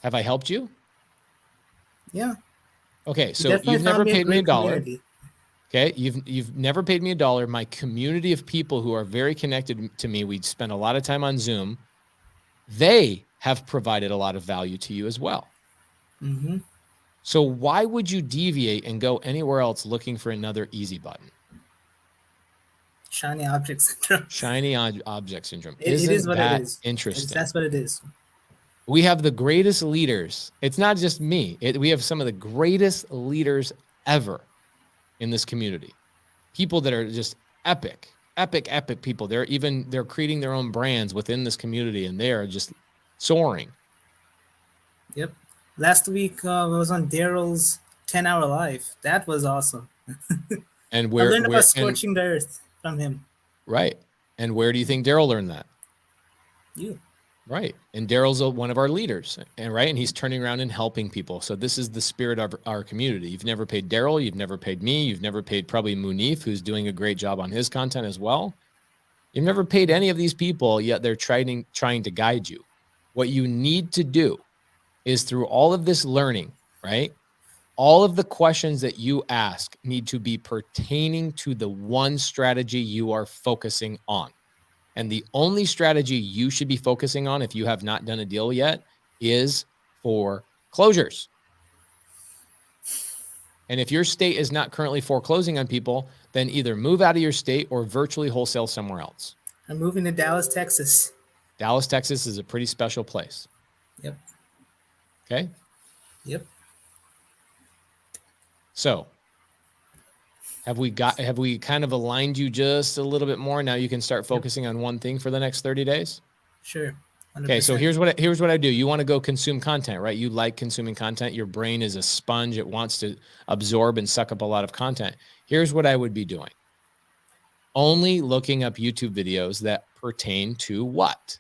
Speaker 1: Have I helped you?
Speaker 4: Yeah.
Speaker 1: Okay. So you've never paid me $1. Okay. You've never paid me $1. My community of people who are very connected to me, we spend a lot of time on Zoom. They have provided a lot of value to you as well.
Speaker 4: Mm-hmm.
Speaker 1: So why would you deviate and go anywhere else looking for another easy button?
Speaker 4: Shiny object syndrome.
Speaker 1: Shiny object syndrome.
Speaker 4: It is what it is.
Speaker 1: Interesting.
Speaker 4: That's what it is.
Speaker 1: We have the greatest leaders. It's not just me. We have some of the greatest leaders ever in this community. People that are just epic people. They're creating their own brands within this community, and they are just soaring.
Speaker 4: Yep. Last week I was on Daryl's 10-hour live. That was awesome.
Speaker 1: And
Speaker 4: I learned about scorching the earth from him.
Speaker 1: Right. And where do you think Daryl learned that?
Speaker 4: You.
Speaker 1: Right. And Daryl's one of our leaders, and he's turning around and helping people. So this is the spirit of our community. You've never paid Daryl. You've never paid me. You've never paid probably Munif, who's doing a great job on his content as well. You've never paid any of these people, yet they're trying to guide you. What you need to do is, through all of this learning, right? All of the questions that you ask need to be pertaining to the one strategy you are focusing on. And the only strategy you should be focusing on, if you have not done a deal yet, is foreclosures. And if your state is not currently foreclosing on people, then either move out of your state or virtually wholesale somewhere else.
Speaker 4: I'm moving to Dallas, Texas.
Speaker 1: Dallas, Texas is a pretty special place.
Speaker 4: Yep.
Speaker 1: Okay.
Speaker 4: Yep.
Speaker 1: So have we kind of aligned you just a little bit more? Now you can start focusing on one thing for the next 30 days.
Speaker 4: Sure. 100%.
Speaker 1: Okay. So here's what I do. You want to go consume content, right? You like consuming content. Your brain is a sponge. It wants to absorb and suck up a lot of content. Here's what I would be doing. Only looking up YouTube videos that pertain to what?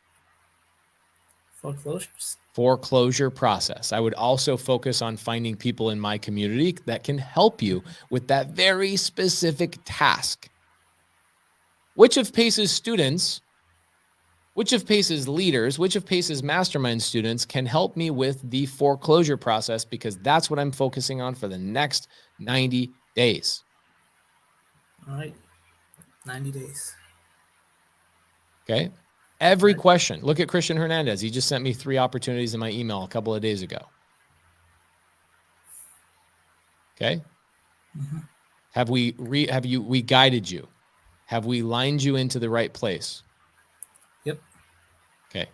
Speaker 4: Foreclosures.
Speaker 1: Foreclosure process. I would also focus on finding people in my community that can help you with that very specific task. Which of PACE's students, which of PACE's leaders, which of PACE's mastermind students can help me with the foreclosure process? Because that's what I'm focusing on for the next 90 days.
Speaker 4: All right. 90 days.
Speaker 1: Okay. Every question. Look at Christian Hernandez. He just sent me 3 opportunities in my email a couple of days ago. Okay.
Speaker 4: Mm-hmm.
Speaker 1: Have we guided you? Have we lined you into the right place?
Speaker 4: Yep.
Speaker 1: Okay.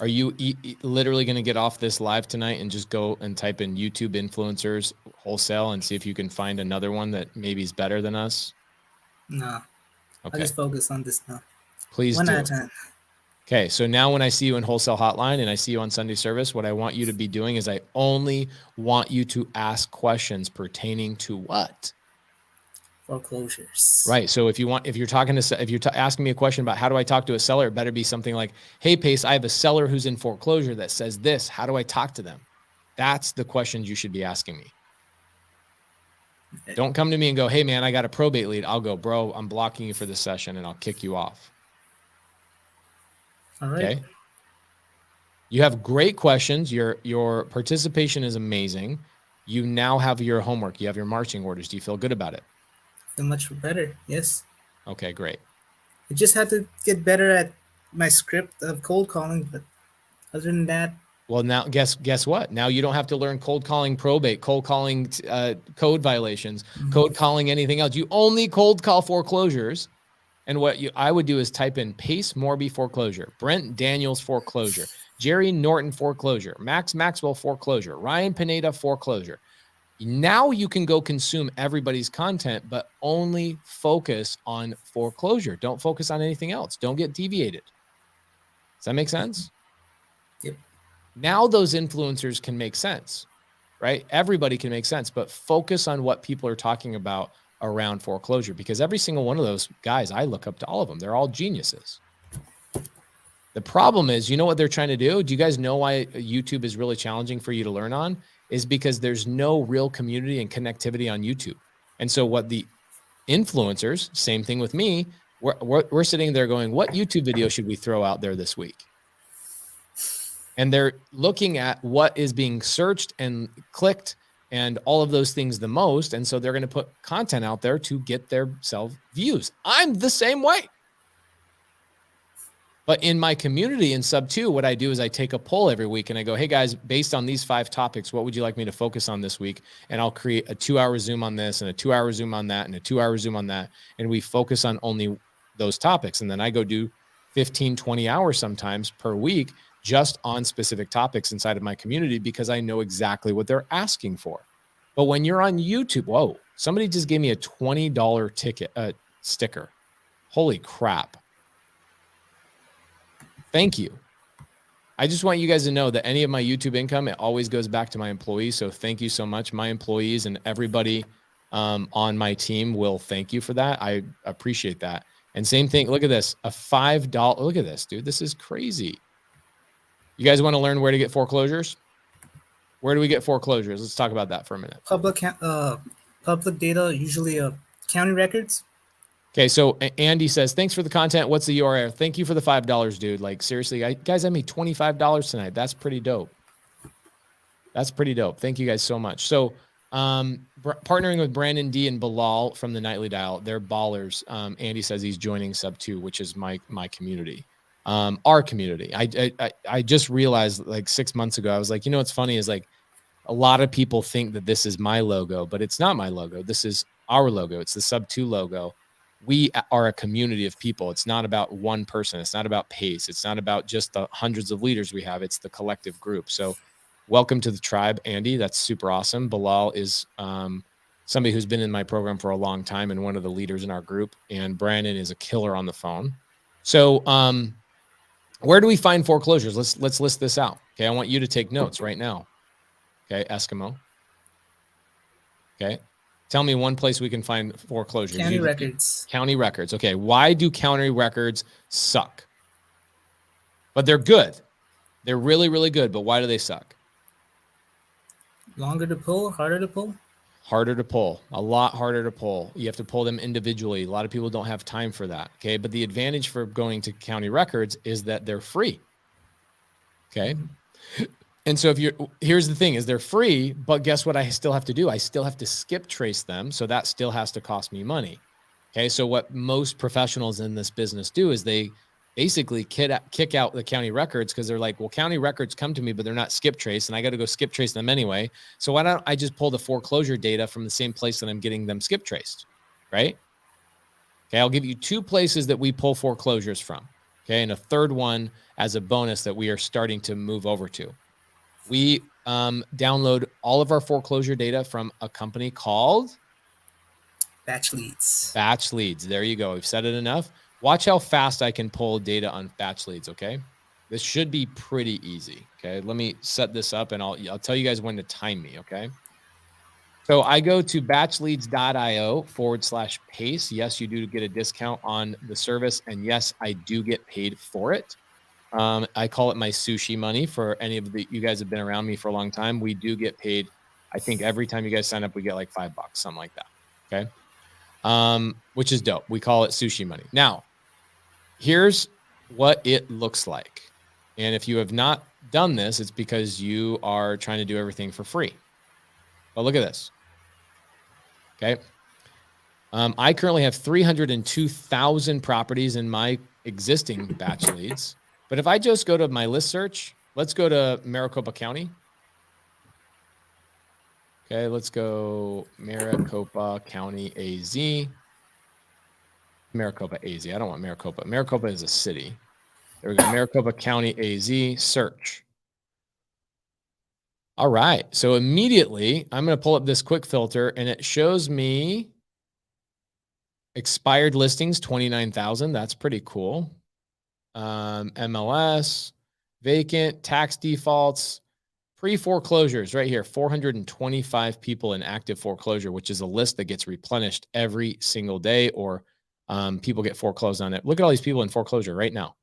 Speaker 1: Are you literally going to get off this live tonight and just go and type in YouTube influencers wholesale and see if you can find another one that maybe is better than us?
Speaker 4: No.
Speaker 1: Okay.
Speaker 4: I'll just focus on this now.
Speaker 1: Please
Speaker 4: One
Speaker 1: do.
Speaker 4: at a time.
Speaker 1: Okay, so now when I see you in wholesale hotline and I see you on Sunday service, what I want you to be doing is I only want you to ask questions pertaining to what?
Speaker 4: Foreclosures.
Speaker 1: Right. So if you're asking me a question about how do I talk to a seller, it better be something like, hey, Pace, I have a seller who's in foreclosure that says this. How do I talk to them? That's the questions you should be asking me. Don't come to me and go, hey, man, I got a probate lead. I'll go, bro, I'm blocking you for this session and I'll kick you off.
Speaker 4: All right.
Speaker 1: Okay. You have great questions. Your participation is amazing. You now have your homework. You have your marching orders. Do you feel good about it?
Speaker 4: Feel much better. Yes.
Speaker 1: Okay, great.
Speaker 4: I just had to get better at my script of cold calling, but other than that.
Speaker 1: Well, now guess what? Now you don't have to learn cold calling probate, cold calling code violations, code calling anything else. You only cold call foreclosures. And what I would do is type in Pace Morby foreclosure, Brent Daniels foreclosure, Jerry Norton foreclosure, Max Maxwell foreclosure, Ryan Pineda foreclosure. Now you can go consume everybody's content, but only focus on foreclosure. Don't focus on anything else. Don't get deviated. Does that make sense?
Speaker 4: Yep.
Speaker 1: Now those influencers can make sense, right? Everybody can make sense, but focus on what people are talking about around foreclosure, because every single one of those guys, I look up to all of them. They're all geniuses. The problem is, you know what they're trying to do? Do you guys know why YouTube is really challenging for you to learn on? Is because there's no real community and connectivity on YouTube. And so what the influencers, same thing with me, we're sitting there going, what YouTube video should we throw out there this week? And they're looking at what is being searched and clicked and all of those things the most. And so they're going to put content out there to get their self views. I'm the same way. But in my community in sub 2, what I do is I take a poll every week and I go, hey guys, based on these 5 topics, what would you like me to focus on this week? And I'll create a 2-hour Zoom on this and a 2-hour Zoom on that and a 2-hour Zoom on that. And we focus on only those topics. And then I go do 15, 20 hours sometimes per week just on specific topics inside of my community because I know exactly what they're asking for. But when you're on YouTube, whoa, somebody just gave me a $20 ticket, sticker. Holy crap. Thank you. I just want you guys to know that any of my YouTube income, it always goes back to my employees. So thank you so much. My employees and everybody on my team will thank you for that. I appreciate that. And same thing, look at this, a $5, look at this, dude. This is crazy. You guys want to learn where to get foreclosures? Where do we get foreclosures? Let's talk about that for a minute.
Speaker 4: Public data, usually county records.
Speaker 1: Okay, so Andy says, thanks for the content. What's the URL? Thank you for the $5, dude. Like, seriously, guys, I made $25 tonight. That's pretty dope. That's pretty dope. Thank you guys so much. So partnering with Brandon D and Bilal from the Nightly Dial, they're ballers. Andy says he's joining sub 2, which is my community. Our community. I just realized like 6 months ago, I was like, you know, what's funny is like A lot of people think that this is my logo, but it's not my logo. This is our logo. It's the Sub 2 logo. We are a community of people. It's not about one person. It's not about pace. It's not about just the hundreds of leaders we have. It's the collective group. So welcome to the tribe, Andy. That's super awesome. Bilal is somebody who's been in my program for a long time and one of the leaders in our group. And Brandon is a killer on the phone. So where do we find foreclosures? Let's list this out. Okay, I want you to take notes right now. Okay, Eskimo. Okay. Tell me one place we can find foreclosures.
Speaker 4: County records.
Speaker 1: County records. Okay. Why do county records suck? But they're good. They're really, really good. But why do they suck?
Speaker 4: Longer to pull, harder to pull?
Speaker 1: Harder to pull. A lot harder to pull. You have to pull them individually. A lot of people don't have time for that. Okay. But the advantage for going to county records is that they're free. Okay. And so here's the thing is they're free, but guess what I still have to do? I still have to skip trace them. So that still has to cost me money. Okay. So what most professionals in this business do is they basically kick out the county records because they're like, well, county records come to me, but they're not skip trace and I got to go skip trace them anyway. So why don't I just pull the foreclosure data from the same place that I'm getting them skip traced, right? Okay. I'll give you 2 places that we pull foreclosures from. Okay. And a third one as a bonus that we are starting to move over to. We download all of our foreclosure data from a company called
Speaker 4: Batch Leads.
Speaker 1: Batch Leads. There you go. We've said it enough. Watch how fast I can pull data on Batch Leads. Okay. This should be pretty easy. Okay. Let me set this up and I'll tell you guys when to time me. Okay. So I go to batchleads.io/pace. Yes, you do get a discount on the service. And yes, I do get paid for it. I call it my sushi money. For any of you guys have been around me for a long time. We do get paid. I think every time you guys sign up, we get like $5, something like that. Okay. Which is dope. We call it sushi money. Now, here's what it looks like. And if you have not done this, it's because you are trying to do everything for free. But look at this. Okay. I currently have 302,000 properties in my existing batch leads. But if I just go to my list search, let's go to Maricopa County. Okay, let's go Maricopa County AZ. Maricopa AZ. I don't want Maricopa. Maricopa is a city. There we go. Maricopa County AZ, search. All right. So immediately, I'm going to pull up this quick filter, and it shows me expired listings, 29,000. That's pretty cool. MLS, vacant, tax defaults, pre-foreclosures right here, 425 people in active foreclosure, which is a list that gets replenished every single day, or people get foreclosed on it. Look at all these people in foreclosure right now.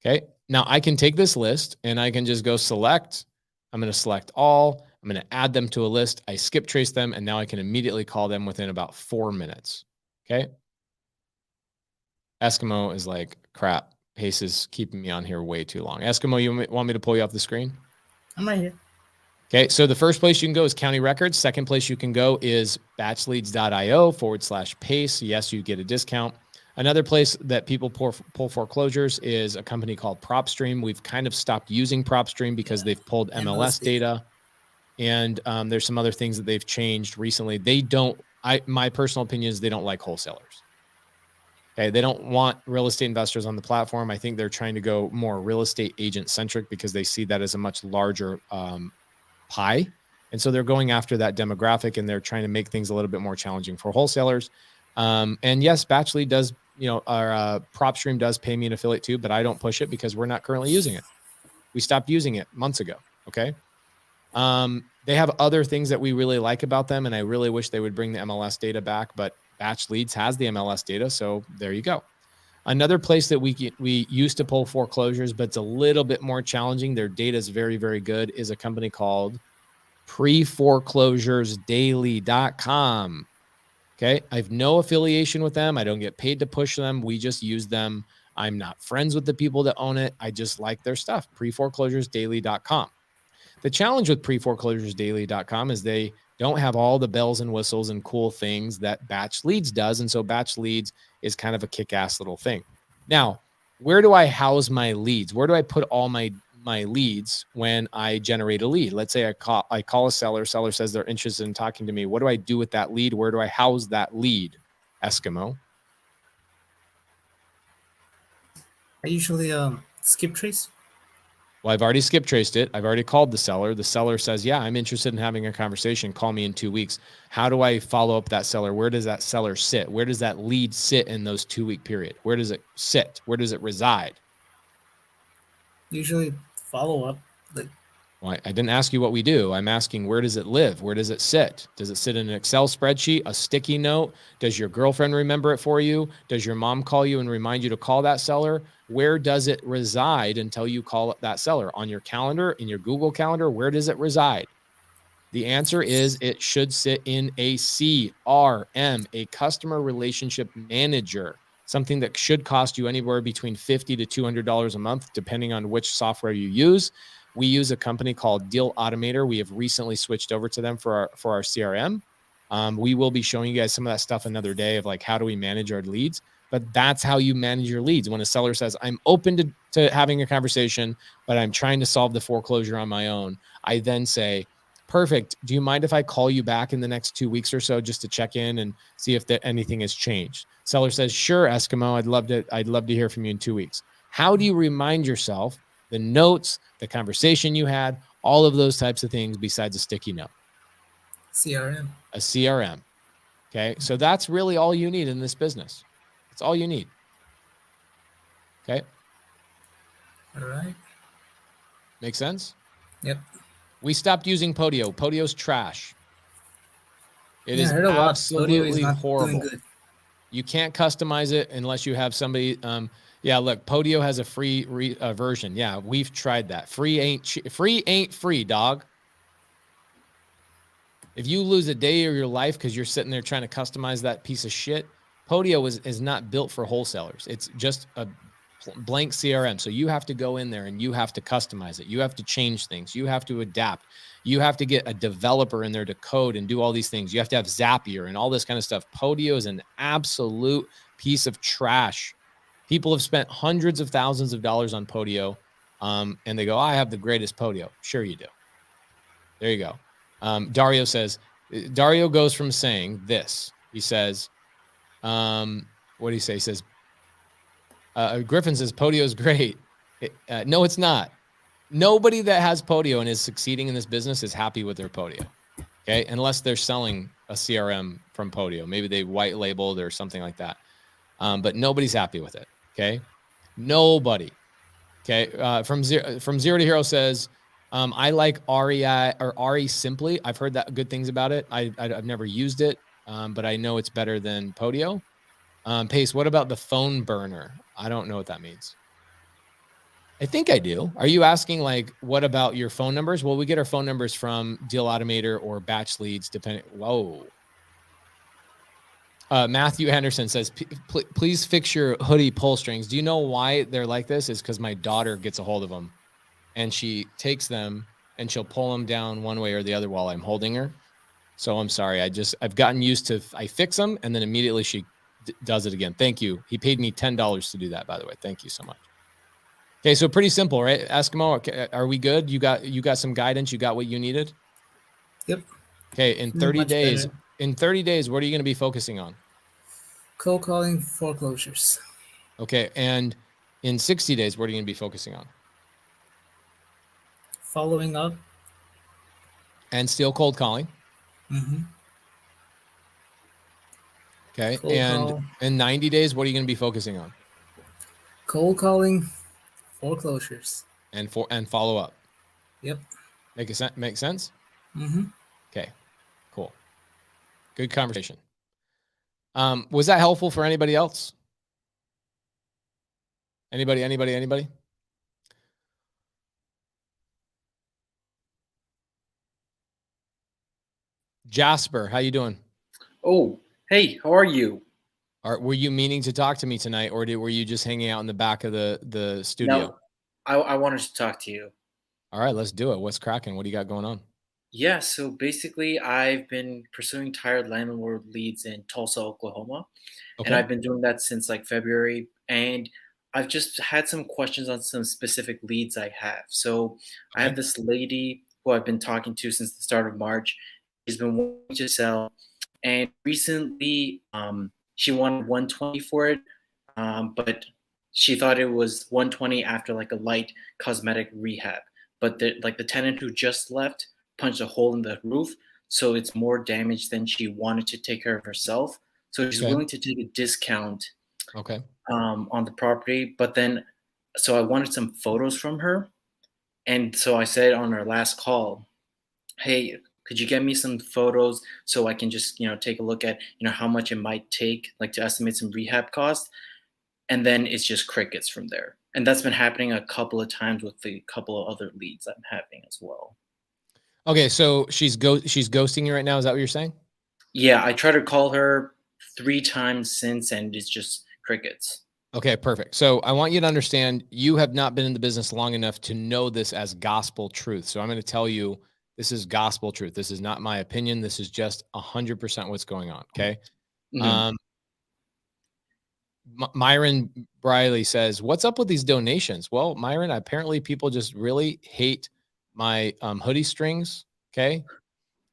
Speaker 1: Okay. Now I can take this list and I can just go select. I'm going to select all. I'm going to add them to a list. I skip trace them, and now I can immediately call them within about 4 minutes. Okay. Eskimo is like, crap, Pace is keeping me on here way too long. Eskimo, you want me to pull you off the screen?
Speaker 4: I'm right here.
Speaker 1: Okay, so the first place you can go is county records. Second place you can go is batchleads.io/pace. Yes, you get a discount. Another place that people pull foreclosures is a company called PropStream. We've kind of stopped using PropStream because they've pulled MLS data. And there's some other things that they've changed recently. My personal opinion is they don't like wholesalers. Okay, they don't want real estate investors on the platform. I think they're trying to go more real estate agent centric because they see that as a much larger pie. And so they're going after that demographic, and they're trying to make things a little bit more challenging for wholesalers. And yes, Batchlead does, our PropStream does pay me an affiliate too, but I don't push it because we're not currently using it. We stopped using it months ago. Okay. They have other things that we really like about them, and I really wish they would bring the MLS data back, but Batch Leads has the MLS data, so there you go. Another place that we used to pull foreclosures, but it's a little bit more challenging. Their data is very, very good, is a company called preforeclosuresdaily.com. Okay, I have no affiliation with them. I don't get paid to push them. We just use them. I'm not friends with the people that own it. I just like their stuff. preforeclosuresdaily.com. The challenge with preforeclosuresdaily.com is they don't have all the bells and whistles and cool things that Batch Leads does. And so Batch Leads is kind of a kick-ass little thing. Now, where do I house my leads? Where do I put all my my leads when I generate a lead? Let's say I call a seller says they're interested in talking to me. What do I do with that lead? Where do I house that lead, Eskimo?
Speaker 4: I usually skip trace.
Speaker 1: Well, I've already skip traced it. I've already called the seller. The seller says, yeah, I'm interested in having a conversation. Call me in 2 weeks. How do I follow up that seller? Where does that seller sit? Where does that lead sit in those 2 week period? Where does it sit? Where does it reside?
Speaker 4: Usually follow up. Like,
Speaker 1: Well, I didn't ask you what we do. I'm asking, where does it live? Where does it sit? Does it sit in an Excel spreadsheet, a sticky note? Does your girlfriend remember it for you? Does your mom call you and remind you to call that seller? Where does it reside until you call that seller? On your calendar, in your Google Calendar, where does it reside? The answer is it should sit in a CRM, a customer relationship manager, something that should cost you anywhere between $50 to $200 a month, depending on which software you use. We use a company called Deal Automator. We have recently switched over to them for our CRM. We will be showing you guys some of that stuff another day of like, how do we manage our leads? But that's how you manage your leads. When a seller says, I'm open to having a conversation, but I'm trying to solve the foreclosure on my own, I then say, perfect. Do you mind if I call you back in the next 2 weeks or so just to check in and see if anything has changed? Seller says, sure, Eskimo, I'd love to hear from you in 2 weeks. How do you remind yourself the notes, the conversation you had, all of those types of things besides a sticky note?
Speaker 4: CRM.
Speaker 1: A CRM. Okay. So that's really all you need in this business. It's all you need. Okay.
Speaker 4: All right.
Speaker 1: Make sense?
Speaker 4: Yep.
Speaker 1: We stopped using Podio. Podio's trash. It is
Speaker 4: I heard a lot.
Speaker 1: absolutely
Speaker 4: Podio is not
Speaker 1: horrible.
Speaker 4: doing good.
Speaker 1: You can't customize it unless you have somebody. Yeah, look, Podio has a free version. Yeah, we've tried that. Free ain't free, dog. If you lose a day of your life because you're sitting there trying to customize that piece of shit, Podio is not built for wholesalers. It's just a blank CRM. So you have to go in there and you have to customize it. You have to change things. You have to adapt. You have to get a developer in there to code and do all these things. You have to have Zapier and all this kind of stuff. Podio is an absolute piece of trash. People have spent hundreds of thousands of dollars on Podio, and they go, I have the greatest Podio. Sure you do. There you go. Dario goes from saying this. He says, what do you say? He says, Griffin says, Podio is great. No, it's not. Nobody that has Podio and is succeeding in this business is happy with their Podio. Okay. Unless they're selling a CRM from Podio. Maybe they white labeled or something like that. But nobody's happy with it. Okay. Nobody. Okay. From zero to hero says, I like REI or RE Simply. I've heard that good things about it. I've never used it, but I know it's better than Podio. Pace, what about the phone burner? I don't know what that means. I think I do. Are you asking like, what about your phone numbers? Well, we get our phone numbers from Deal Automator or Batch Leads, depending. Whoa. Matthew Henderson says, please fix your hoodie pull strings. Do you know why they're like this? Is because my daughter gets a hold of them and she takes them and she'll pull them down one way or the other while I'm holding her. So I'm sorry. I've gotten used to, I fix them and then immediately she does it again. Thank you. He paid me $10 to do that, by the way. Thank you so much. Okay. So pretty simple, right? Eskimo, okay, are we good? You got some guidance. You got what you needed?
Speaker 4: Yep.
Speaker 1: Okay. In 30 days,
Speaker 4: better.
Speaker 1: In 30 days, what are you going to be focusing on?
Speaker 4: Cold calling, foreclosures.
Speaker 1: Okay. And in 60 days, what are you going to be focusing on?
Speaker 4: Following up.
Speaker 1: And still cold calling.
Speaker 4: Mm-hmm.
Speaker 1: Okay.
Speaker 4: Cold
Speaker 1: and
Speaker 4: call.
Speaker 1: in 90 days, what are you going to be focusing on?
Speaker 4: Cold calling, foreclosures.
Speaker 1: And follow up.
Speaker 4: Yep.
Speaker 1: Make sense?
Speaker 4: Mm-hmm.
Speaker 1: Okay. Cool. Good conversation. Was that helpful for anybody else? Anybody? Jasper, how you doing?
Speaker 5: Oh, hey, how are you?
Speaker 1: Were you meaning to talk to me tonight, or were you just hanging out in the back of the studio?
Speaker 5: No, I wanted to talk to you.
Speaker 1: All right, let's do it. What's cracking? What do you got going on?
Speaker 5: Yeah, so basically, I've been pursuing tired landlord leads in Tulsa, Oklahoma, and
Speaker 1: Okay.
Speaker 5: I've been doing that since like February. And I've just had some questions on some specific leads I have. So I
Speaker 1: Okay.
Speaker 5: have this lady who I've been talking to since the start of March. She's been wanting to sell, and recently she wanted 120 for it, but she thought it was 120 after like a light cosmetic rehab. But the tenant who just left punched a hole in the roof, so it's more damage than she wanted to take care of herself. So she's
Speaker 1: Okay.
Speaker 5: willing to take a discount
Speaker 1: Okay.
Speaker 5: on the property. But then, so I wanted some photos from her. And so I said on our last call, hey, could you get me some photos so I can just, take a look at, how much it might take, like to estimate some rehab costs. And then it's just crickets from there. And that's been happening a couple of times with the couple of other leads I'm having as well.
Speaker 1: Okay. So she's ghosting you right now. Is that what you're saying?
Speaker 5: Yeah, I tried to call her 3 times since, and it's just crickets.
Speaker 1: Okay, perfect. So I want you to understand you have not been in the business long enough to know this as gospel truth. So I'm going to tell you this is gospel truth. This is not my opinion. This is just 100% what's going on. Okay.
Speaker 5: Mhm.
Speaker 1: Myron Briley says, "What's up with these donations?" Well, Myron, apparently people just really hate my hoodie strings. Okay.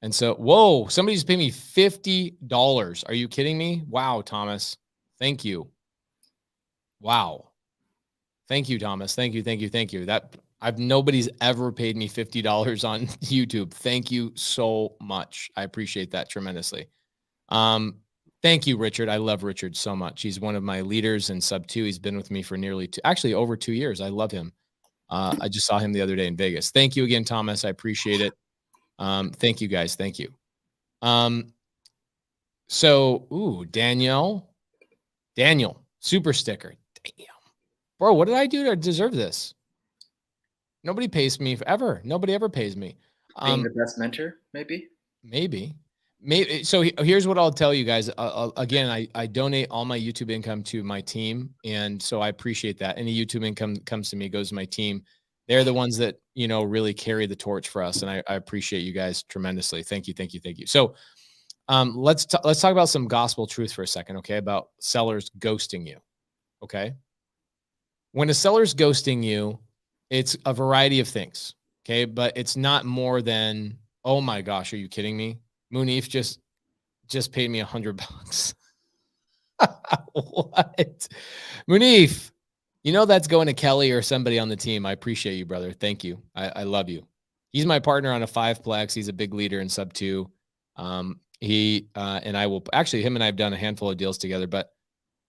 Speaker 1: And so, whoa, somebody's paying me $50. Are you kidding me? Wow, Thomas. Thank you. Wow. Thank you, Thomas. Thank you. Thank you. Thank you. Nobody's ever paid me $50 on YouTube. Thank you so much. I appreciate that tremendously. Thank you, Richard. I love Richard so much. He's one of my leaders in sub 2. He's been with me for actually over 2 years. I love him. I just saw him the other day in Vegas. Thank you again, Thomas. I appreciate it. Thank you guys. Thank you. Daniel, super sticker. Damn. Bro, what did I do to deserve this? Nobody pays me ever. Nobody ever pays me.
Speaker 5: Being the best mentor, maybe?
Speaker 1: Maybe. So here's what I'll tell you guys. Again, I donate all my YouTube income to my team. And so I appreciate that. Any YouTube income comes to me, goes to my team. They're the ones that, really carry the torch for us. And I appreciate you guys tremendously. Thank you. Thank you. Thank you. So let's talk about some gospel truth for a second. Okay. About sellers ghosting you. Okay. When a seller's ghosting you, it's a variety of things. Okay. But it's not more than, oh my gosh, are you kidding me? Munif just paid me $100. What? Munif, that's going to Kelly or somebody on the team. I appreciate you, brother. Thank you. I love you. He's my partner on a 5plex. He's a big leader in sub 2. He and I will actually, him and I have done a handful of deals together, but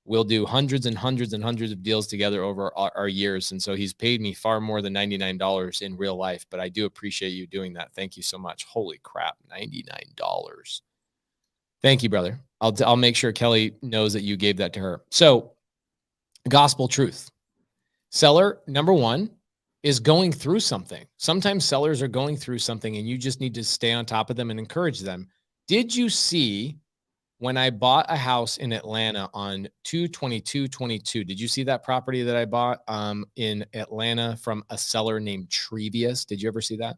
Speaker 1: we'll do hundreds and hundreds and hundreds of deals together over our years. And so he's paid me far more than $99 in real life, but I do appreciate you doing that. Thank you so much. Holy crap. $99. Thank you, brother. I'll make sure Kelly knows that you gave that to her. So gospel truth. Seller, number one, is going through something. Sometimes sellers are going through something and you just need to stay on top of them and encourage them. Did you see when I bought a house in Atlanta on 2/22/22, did you see that property that I bought in Atlanta from a seller named Trevius? Did you ever see that?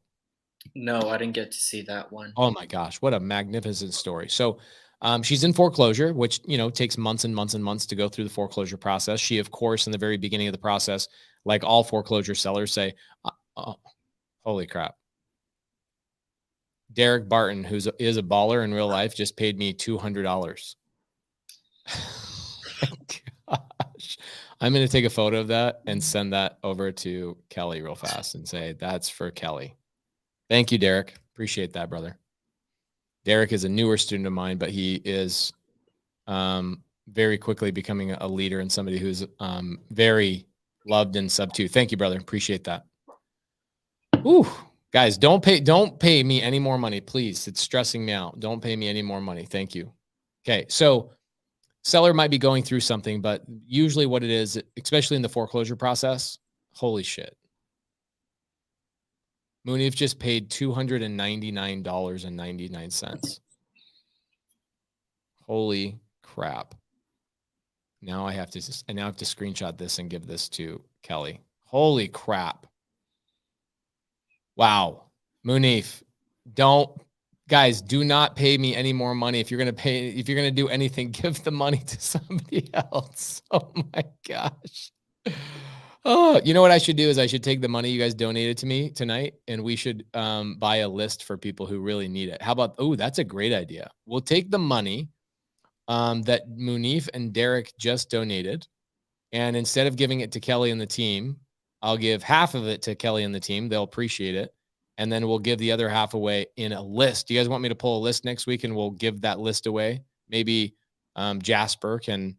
Speaker 5: No, I didn't get to see that one.
Speaker 1: Oh my gosh, what a magnificent story. So she's in foreclosure, which, takes months and months and months to go through the foreclosure process. She, of course, in the very beginning of the process, like all foreclosure sellers say, oh, holy crap. Derek Barton, is a baller in real life, just paid me $200. Gosh. I'm going to take a photo of that and send that over to Kelly real fast and say, that's for Kelly. Thank you, Derek. Appreciate that, brother. Derek is a newer student of mine, but he is very quickly becoming a leader and somebody who's very loved in sub 2. Thank you, brother. Appreciate that. Ooh. Guys, don't pay me any more money, please. It's stressing me out. Don't pay me any more money. Thank you. Okay. So seller might be going through something, but usually what it is, especially in the foreclosure process, holy shit. Munif just paid $299.99. Holy crap. Now I have to screenshot this and give this to Kelly. Holy crap. Wow. Munif, guys, do not pay me any more money. If you're going to do anything, give the money to somebody else. Oh my gosh. Oh, you know what I should do is I should take the money you guys donated to me tonight and we should buy a list for people who really need it. How about, oh, that's a great idea. We'll take the money that Munif and Derek just donated. And instead of giving it to Kelly and the team, I'll give half of it to Kelly and the team. They'll appreciate it. And then we'll give the other half away in a list. Do you guys want me to pull a list next week and we'll give that list away? Maybe Jasper can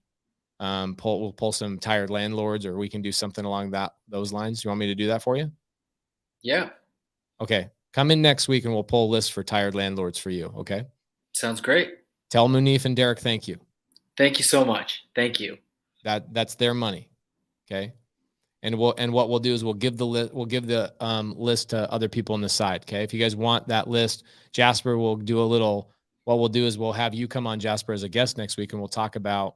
Speaker 1: we'll pull some tired landlords, or we can do something along those lines. You want me to do that for you?
Speaker 5: Yeah.
Speaker 1: Okay. Come in next week and we'll pull a list for tired landlords for you. Okay.
Speaker 5: Sounds great.
Speaker 1: Tell Munif and Derek thank you.
Speaker 5: Thank you so much. Thank you.
Speaker 1: That's their money. Okay. And what we'll do is we'll give the list to other people on the side. Okay. If you guys want that list, Jasper will do what we'll do is we'll have you come on, Jasper, as a guest next week, and we'll talk about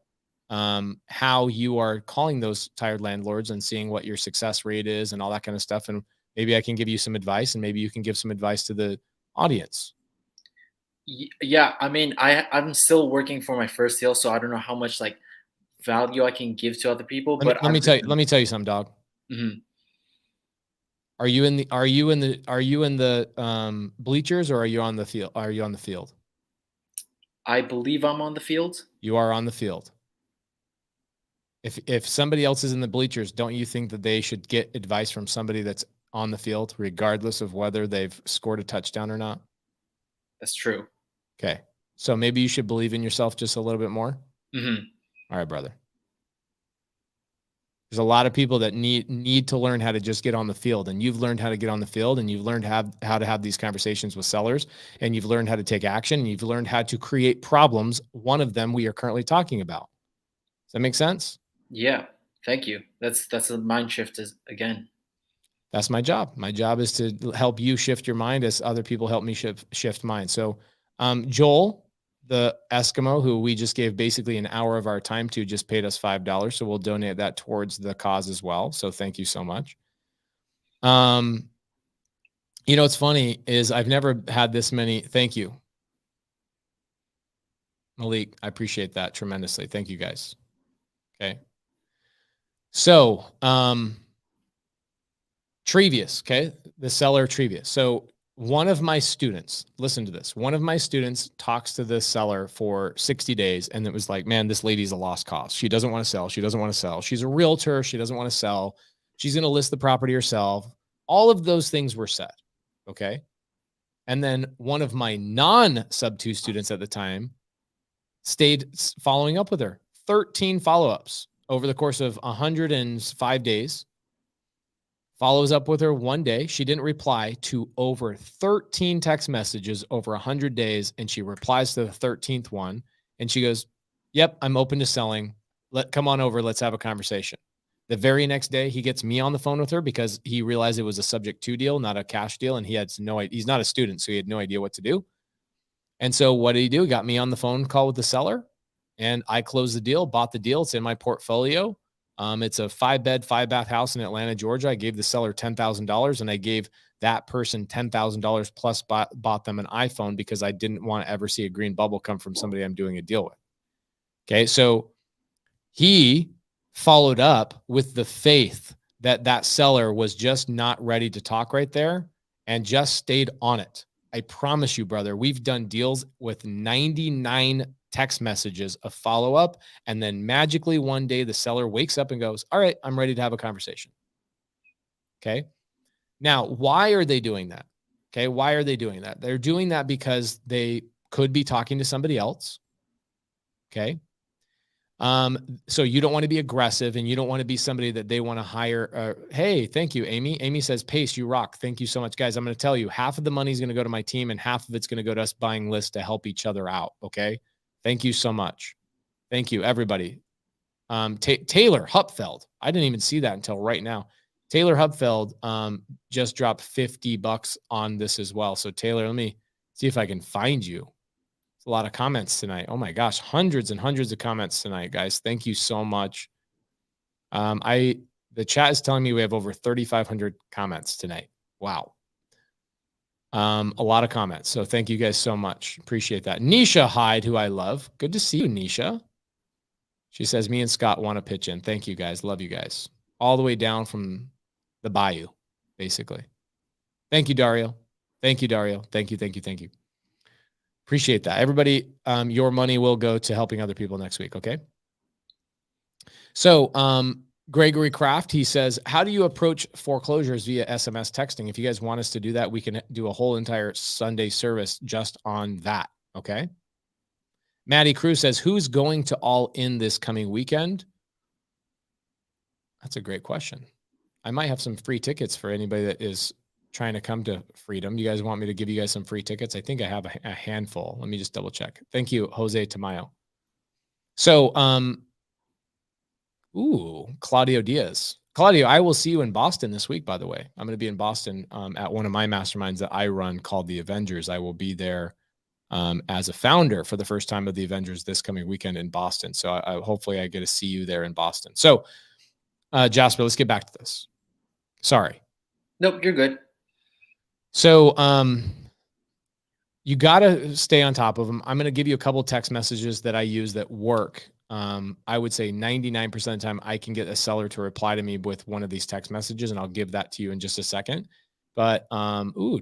Speaker 1: how you are calling those tired landlords and seeing what your success rate is and all that kind of stuff. And maybe I can give you some advice, and maybe you can give some advice to the audience.
Speaker 5: Yeah. I mean, I'm still working for my first deal, so I don't know how much like value I can give to other people.
Speaker 1: Let me tell you something, dog.
Speaker 5: Mm-hmm.
Speaker 1: Are you in the bleachers, or are you on the field? Are you on the field?
Speaker 5: I believe I'm on the field.
Speaker 1: You are on the field. If somebody else is in the bleachers, don't you think that they should get advice from somebody that's on the field, regardless of whether they've scored a touchdown or not?
Speaker 5: That's true.
Speaker 1: Okay. So maybe you should believe in yourself just a little bit more.
Speaker 5: Mm-hmm.
Speaker 1: All right, brother. There's a lot of people that need to learn how to just get on the field, and you've learned how to get on the field, and you've learned how to have these conversations with sellers, and you've learned how to take action, and you've learned how to create problems. One of them we are currently talking about. Does that make sense?
Speaker 5: Yeah. Thank you. That's a mind shift again.
Speaker 1: That's my job. My job is to help you shift your mind as other people help me shift mine. So Joel, the Eskimo, who we just gave basically an hour of our time to, just paid us $5. So we'll donate that towards the cause as well. So thank you so much. You know, what's funny is I've never had this many. Thank you, Malik. I appreciate that tremendously. Thank you guys. Okay. So, Trevius, okay, the seller Trevius. So one of my students, listen to this. One of my students talks to the seller for 60 days. And it was like, man, this lady's a lost cause. She doesn't want to sell. She doesn't want to sell. She's a realtor. She doesn't want to sell. She's going to list the property herself. All of those things were said. Okay. And then one of my non-sub 2 students at the time stayed following up with her. 13 follow-ups over the course of 105 days. Follows up with her one day. She didn't reply to over 13 text messages over 100 days. And she replies to the 13th one. And she goes, yep, I'm open to selling. Come on over. Let's have a conversation. The very next day, he gets me on the phone with her because he realized it was a subject to deal, not a cash deal. And he had no idea. He's not a student, so he had no idea what to do. And so what did he do? He got me on the phone call with the seller, and I closed the deal, bought the deal. It's in my portfolio. It's a 5-bed, 5-bath house in Atlanta, Georgia. I gave the seller $10,000, and I gave that person $10,000 plus bought them an iPhone because I didn't want to ever see a green bubble come from somebody I'm doing a deal with. Okay. So he followed up with the faith that that seller was just not ready to talk right there and just stayed on it. I promise you, brother, we've done deals with 99 text messages of follow-up. And then magically one day the seller wakes up and goes, all right, I'm ready to have a conversation. Okay. Now, why are they doing that? Okay. Why are they doing that? They're doing that because they could be talking to somebody else. Okay. So you don't want to be aggressive, and you don't want to be somebody that they want to hire. Hey, thank you, Amy. Amy says, Pace, you rock. Thank you so much, guys. I'm going to tell you, half of the money is going to go to my team and half of it's going to go to us buying lists to help each other out. Okay. Thank you so much. Thank you, everybody. Taylor Hupfeld. I didn't even see that until right now. Taylor Hupfeld just dropped $50 on this as well. So Taylor, let me see if I can find you. It's a lot of comments tonight. Oh my gosh, hundreds and hundreds of comments tonight, guys. Thank you so much. The chat is telling me we have over 3,500 comments tonight. Wow. A lot of comments. So thank you guys so much. Appreciate that. Nisha Hyde, who I love. Good to see you, Nisha. She says, me and Scott want to pitch in. Thank you guys. Love you guys. all the way down from the bayou, basically. Thank you, Dario. Thank you, Dario. Thank you, thank you, thank you. Appreciate that. Everybody, your money will go to helping other people next week, okay? So, Gregory Kraft, he says, how do you approach foreclosures via SMS texting? If you guys want us to do that, we can do a whole entire Sunday service just on that, okay? Maddie Cruz says, who's going to All In this coming weekend? That's a great question. I might have some free tickets for anybody that is trying to come to Freedom. You guys want me to give you guys some free tickets? I think I have a handful. Let me just double check. Thank you, Jose Tamayo. So, Claudio Diaz. Claudio, I will see you in Boston this week, by the way. I'm going to be in Boston at one of my masterminds that I run called the Avengers. I will be there as a founder for the first time of the Avengers this coming weekend in Boston. So hopefully I get to see you there in Boston. So, Jasper, let's get back to this. Sorry.
Speaker 5: Nope, you're good.
Speaker 1: So, you got to stay on top of them. I'm going to give you a couple text messages that I use that work. I would say 99% of the time I can get a seller to reply to me with one of these text messages, and I'll give that to you in just a second. But,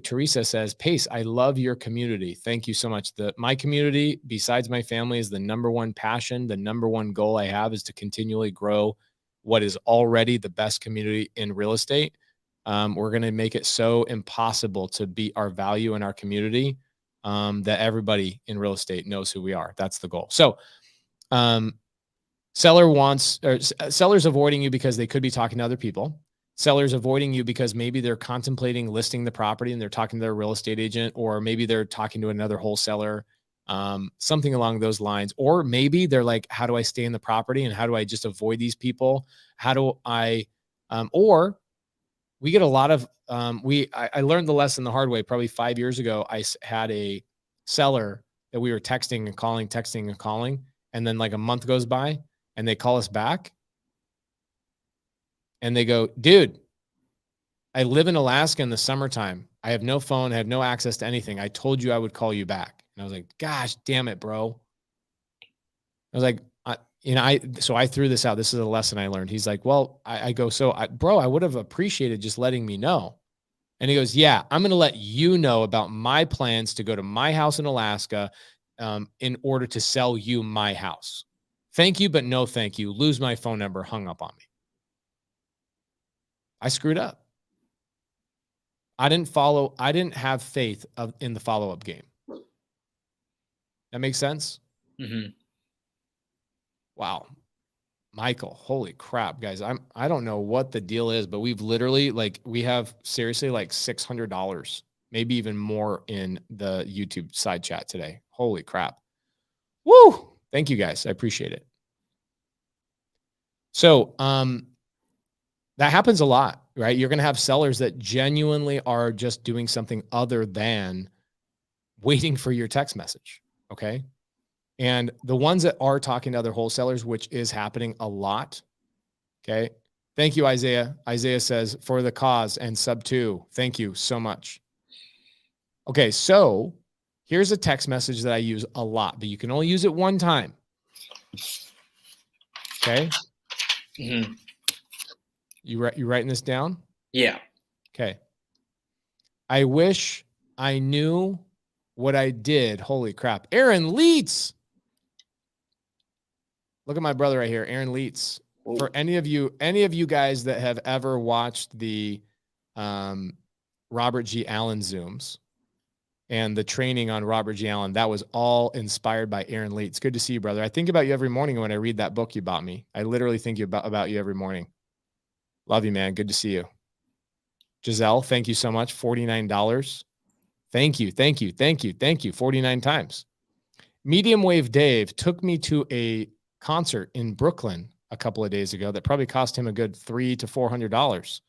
Speaker 1: Teresa says, Pace, I love your community. Thank you so much. My community, besides my family, is the number one passion. The number one goal I have is to continually grow what is already the best community in real estate. We're going to make it so impossible to beat our value in our community that everybody in real estate knows who we are. That's the goal. So, sellers avoiding you because they could be talking to other people. Sellers avoiding you because maybe they're contemplating listing the property and they're talking to their real estate agent, or maybe they're talking to another wholesaler, something along those lines. Or maybe they're like, how do I stay in the property and how do I just avoid these people? How do I, or we get a lot of, I learned the lesson the hard way. Probably 5 years ago, I had a seller that we were texting and calling. And then like a month goes by and they call us back and they go, dude, I live in Alaska in the summertime. I have no phone. I have no access to anything. I told you I would call you back. And I was like, gosh, damn it, bro. I was like, so I threw this out. This is a lesson I learned. He's like, well, I go, bro, I would have appreciated just letting me know. And he goes, yeah, I'm going to let you know about my plans to go to my house in Alaska in order to sell you my house. Thank you, but no thank you. Lose my phone number, hung up on me. I screwed up. I didn't have faith in the follow-up game. That makes sense?
Speaker 5: Mm-hmm.
Speaker 1: Wow. Michael, holy crap, guys. I don't know what the deal is, but we've literally we have seriously like $600, maybe even more in the YouTube side chat today. Holy crap. Woo. Thank you guys. I appreciate it. So, that happens a lot, right? You're going to have sellers that genuinely are just doing something other than waiting for your text message. Okay. And the ones that are talking to other wholesalers, which is happening a lot. Okay. Thank you, Isaiah. Isaiah says, for the cause and sub 2. Thank you so much. Okay. So here's a text message that I use a lot, but you can only use it one time. Okay.
Speaker 5: Mm-hmm.
Speaker 1: You writing this down?
Speaker 5: Yeah.
Speaker 1: Okay. I wish I knew what I did. Holy crap. Aaron Leitz. Look at my brother right here, Aaron Leitz.
Speaker 5: Whoa.
Speaker 1: For any of you guys that have ever watched the Robert G. Allen Zooms and the training on Robert G. Allen, that was all inspired by Aaron Leitz. Good to see you, brother. I think about you every morning when I read that book you bought me. I literally think about you every morning. Love you, man. Good to see you. Giselle, thank you so much. $49. Thank you. 49 times. Medium Wave Dave took me to a concert in Brooklyn a couple of days ago that probably cost him a good $300 to $400.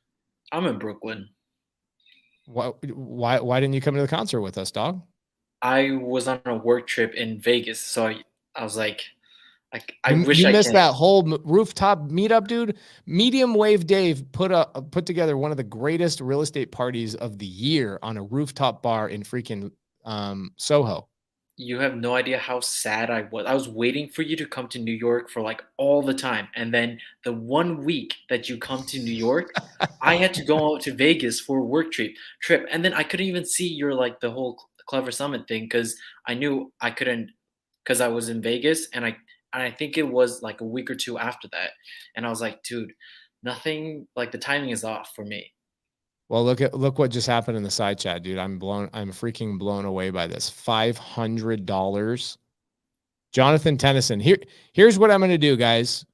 Speaker 5: I'm in Brooklyn.
Speaker 1: Why didn't you come to the concert with us, dog?
Speaker 5: I was on a work trip in Vegas, so I was like, I wish
Speaker 1: you
Speaker 5: I
Speaker 1: missed
Speaker 5: can.
Speaker 1: that whole rooftop meetup, dude. Medium Wave Dave put together one of the greatest real estate parties of the year on a rooftop bar in freaking Soho.
Speaker 5: You have no idea how sad I was. I was waiting for you to come to New York for like all the time. And then the 1 week that you come to New York, I had to go out to Vegas for a work trip. And then I couldn't even see your like the whole Clever Summit thing because I knew I couldn't because I was in Vegas and I think it was like a week or two after that. And I was like, dude, nothing like the timing is off for me.
Speaker 1: Well, look what just happened in the side chat, dude. I'm freaking blown away by this. $500. Jonathan Tennyson. Here's what I'm going to do, guys.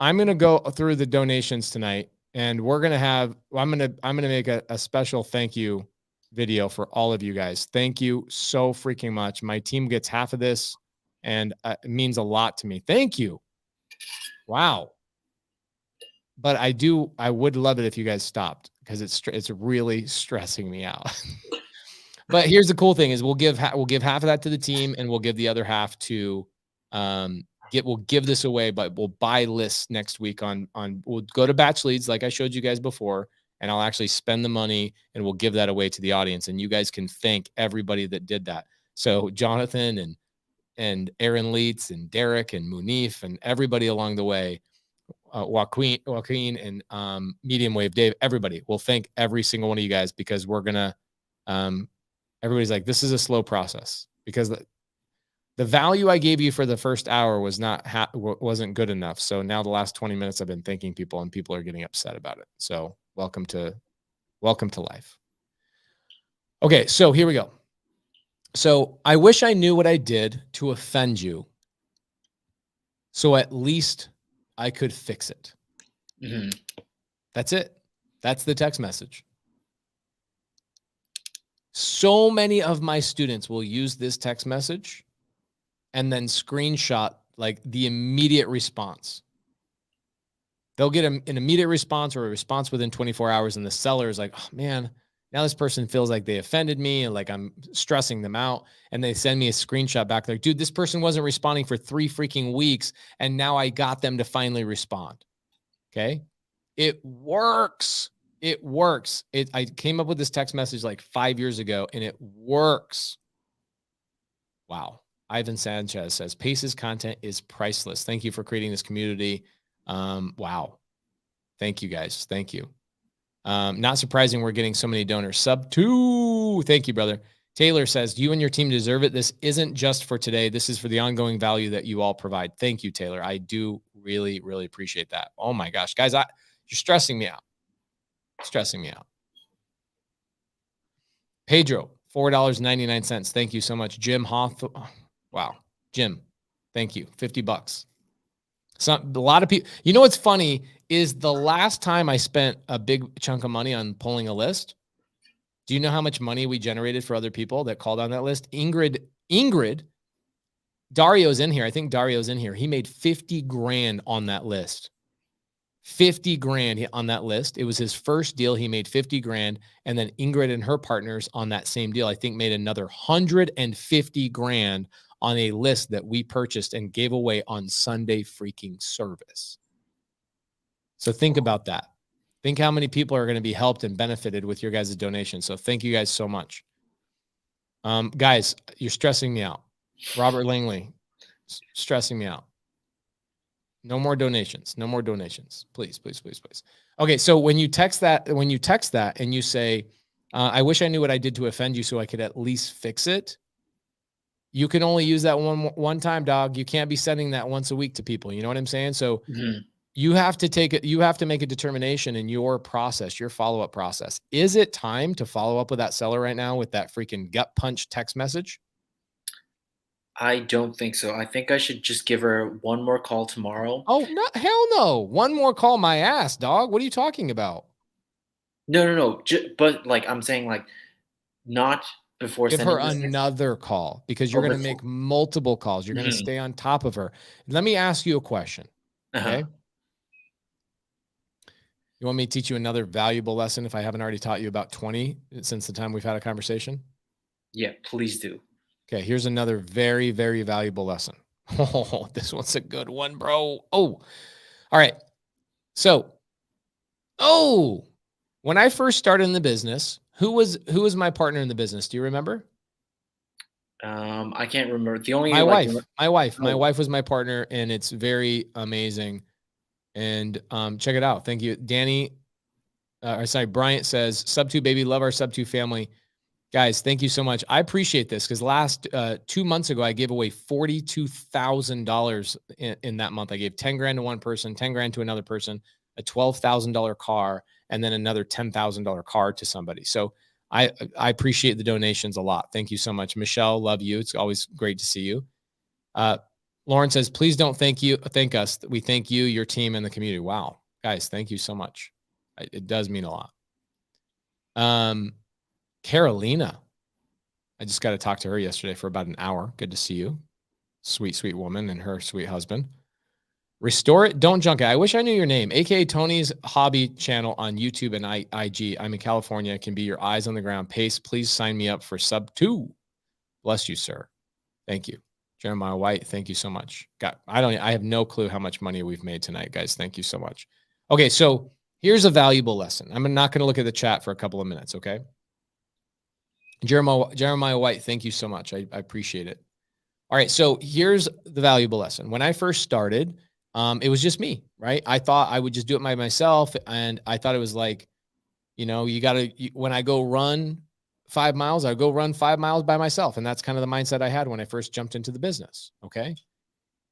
Speaker 1: I'm going to go through the donations tonight, and we're going to have, I'm going to make a special thank you video for all of you guys. Thank you so freaking much. My team gets half of this, and it means a lot to me. Thank you. Wow. But I would love it if you guys stopped because it's really stressing me out. But here's the cool thing is we'll give half of that to the team, and we'll give the other half to we'll give this away, but we'll buy lists next week we'll go to batch leads like I showed you guys before, and I'll actually spend the money and we'll give that away to the audience, and you guys can thank everybody that did that. So Jonathan and Aaron Leitz and Derek and Munif and everybody along the way. Joaquin and Medium Wave Dave, everybody. We'll thank every single one of you guys because we're gonna everybody's like, this is a slow process because the value I gave you for the first hour wasn't good enough. So now the last 20 minutes I've been thanking people and people are getting upset about it. So welcome to life. Okay, so here we go. So I wish I knew what I did to offend you. So at least I could fix it.
Speaker 5: Mm-hmm.
Speaker 1: That's it. That's the text message. So many of my students will use this text message and then screenshot like the immediate response. They'll get an immediate response or a response within 24 hours. And the seller is like, oh man, now this person feels like they offended me and like I'm stressing them out. And they send me a screenshot back. They're like, dude, this person wasn't responding for 3 freaking weeks. And now I got them to finally respond. Okay. It works. It works. I came up with this text message like 5 years ago and it works. Wow. Ivan Sanchez says, Pace's content is priceless. Thank you for creating this community. Wow. Thank you guys. Thank you. Not surprising we're getting so many donors. Sub 2. Thank you, brother. Taylor says, you and your team deserve it. This isn't just for today. This is for the ongoing value that you all provide. Thank you, Taylor. I do really, really appreciate that. Oh my gosh, guys, you're stressing me out. Stressing me out. Pedro, $4.99. Thank you so much. Jim Hoff. Wow. Jim, thank you. $50. A lot of people, you know, what's funny is the last time I spent a big chunk of money on pulling a list. Do you know how much money we generated for other people that called on that list? Ingrid, Dario's in here. I think Dario's in here. He made 50 grand on that list. 50 grand on that list. It was his first deal. He made 50 grand. And then Ingrid and her partners on that same deal, I think made another 150 grand on a list that we purchased and gave away on Sunday freaking service. So think about that. Think how many people are going to be helped and benefited with your guys' donation. So thank you guys so much. Guys, you're stressing me out. Robert Langley, stressing me out. No more donations. No more donations. Please, please, please, please. Okay, so when you text that and you say, I wish I knew what I did to offend you so I could at least fix it. You can only use that one time, dog. You can't be sending that once a week to people. You know what I'm saying? So you have to take it. You have to make a determination in your process, your follow-up process. Is it time to follow up with that seller right now with that freaking gut punch text message?
Speaker 5: I don't think so. I think I should just give her one more call tomorrow.
Speaker 1: Oh, no, hell no. One more call my ass, dog. What are you talking about?
Speaker 5: No. But like I'm saying, like not before
Speaker 1: give
Speaker 5: sending
Speaker 1: her another call because you're going to make multiple calls. You're going to stay on top of her. Let me ask you a question. Okay. You want me to teach you another valuable lesson if I haven't already taught you about 20 since the time we've had a conversation?
Speaker 5: Yeah, please do.
Speaker 1: Okay, here's another very, very valuable lesson. Oh, this one's a good one, bro. Oh, all right. So, when I first started in the business, who was my partner in the business? Do you remember?
Speaker 5: I can't remember. The only
Speaker 1: My
Speaker 5: like,
Speaker 1: wife. My
Speaker 5: Oh.
Speaker 1: wife was my partner, and it's very amazing. And check it out. Thank you, Danny. Bryant says, Sub 2 baby, love our Sub 2 family. Guys, thank you so much. I appreciate this because last 2 months ago, I gave away $42,000 in that month. I gave 10 grand to one person, 10 grand to another person, a $12,000 car, and then another $10,000 car to somebody. So I appreciate the donations a lot. Thank you so much. Michelle, love you. It's always great to see you. Lauren says, please don't thank us. We thank you, your team, and the community. Wow. Guys, thank you so much. It does mean a lot. Carolina, I just got to talk to her yesterday for about an hour. Good to see you. Sweet, sweet woman and her sweet husband. Restore It, Don't Junk It. I wish I knew your name. AKA Tony's hobby channel on YouTube and IG. I'm in California. Can be your eyes on the ground. Pace, please sign me up for Sub 2. Bless you, sir. Thank you. Jeremiah White, thank you so much. I have no clue how much money we've made tonight, guys. Thank you so much. Okay, so here's a valuable lesson. I'm not going to look at the chat for a couple of minutes, okay? Jeremiah White, thank you so much. I appreciate it. All right, so here's the valuable lesson. When I first started, it was just me, right? I thought I would just do it by myself, and I thought it was like, when I go run 5 miles, I go run 5 miles by myself, and that's kind of the mindset I had when I first jumped into the business, okay?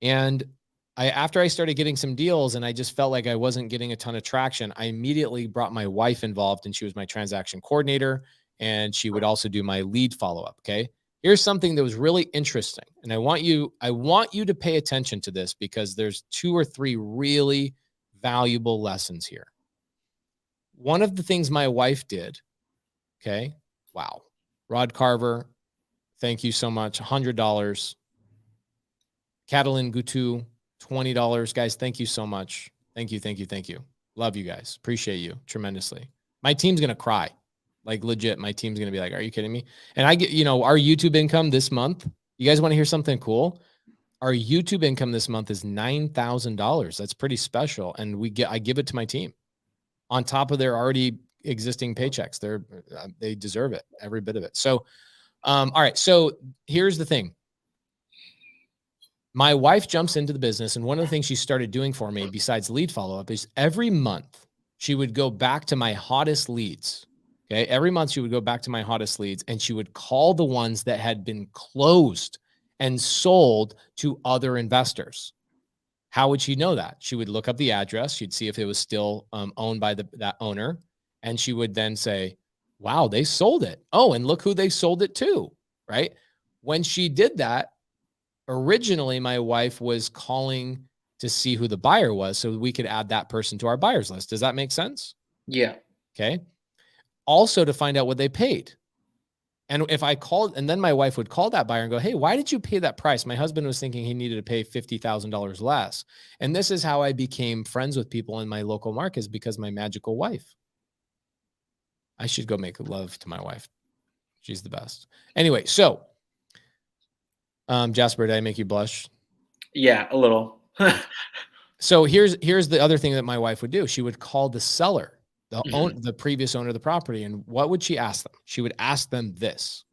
Speaker 1: And after I started getting some deals and I just felt like I wasn't getting a ton of traction, I immediately brought my wife involved, and she was my transaction coordinator, and she would also do my lead follow-up, okay? Here's something that was really interesting, and I want you to pay attention to this because there's 2 or 3 really valuable lessons here. One of the things my wife did, okay? Wow. Rod Carver, thank you so much. $100. Catalin Gutu, $20. Guys, thank you so much. Thank you, thank you, thank you. Love you guys. Appreciate you tremendously. My team's going to cry. Like legit, my team's going to be like, are you kidding me? And I get, our YouTube income this month. You guys want to hear something cool? Our YouTube income this month is $9,000. That's pretty special. And I give it to my team on top of their already existing paychecks. They deserve it, every bit of it. So, all right. So here's the thing. My wife jumps into the business, and one of the things she started doing for me besides lead follow-up is every month she would go back to my hottest leads. Okay. Every month she would go back to my hottest leads, and she would call the ones that had been closed and sold to other investors. How would she know that? She would look up the address. She'd see if it was still owned by that owner. And she would then say, wow, they sold it. Oh, and look who they sold it to, right? When she did that, originally my wife was calling to see who the buyer was so we could add that person to our buyers list. Does that make sense?
Speaker 5: Yeah.
Speaker 1: Okay. Also to find out what they paid. And if I called, and then my wife would call that buyer and go, hey, why did you pay that price? My husband was thinking he needed to pay $50,000 less. And this is how I became friends with people in my local markets, because my magical wife. I should go make love to my wife. She's the best. Anyway, so Jasper, did I make you blush?
Speaker 5: Yeah, a little.
Speaker 1: So here's the other thing that my wife would do. She would call the seller, the previous owner of the property. And what would she ask them? She would ask them this.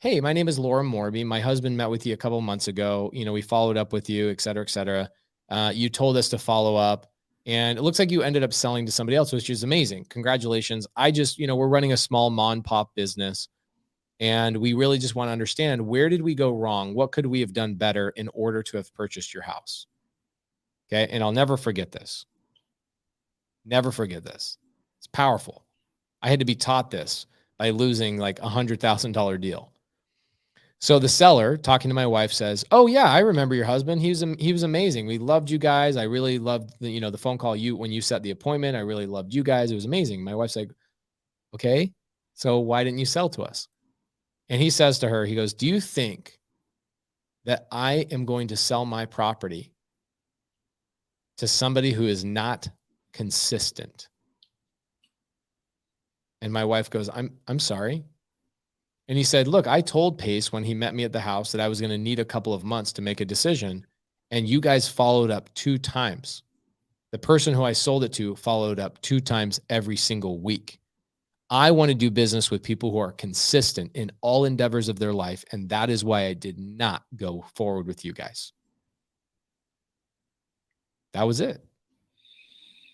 Speaker 1: Hey, my name is Laura Morby. My husband met with you a couple of months ago. We followed up with you, et cetera, et cetera. You told us to follow up, and it looks like you ended up selling to somebody else, which is amazing. Congratulations. I just, we're running a small mom and pop business, and we really just want to understand, where did we go wrong? What could we have done better in order to have purchased your house? Okay. And I'll never forget this. Never forget this. It's powerful. I had to be taught this by losing like $100,000 deal. So the seller, talking to my wife, says, oh yeah, I remember your husband. He was amazing. We loved you guys. I really loved the phone call when you set the appointment. I really loved you guys. It was amazing. My wife's like, okay, so why didn't you sell to us? And he says to her, he goes, do you think that I am going to sell my property to somebody who is not consistent? And my wife goes, I'm sorry. And he said, look, I told Pace when he met me at the house that I was going to need a couple of months to make a decision. And you guys followed up 2 times. The person who I sold it to followed up 2 times every single week. I want to do business with people who are consistent in all endeavors of their life. And that is why I did not go forward with you guys. That was it.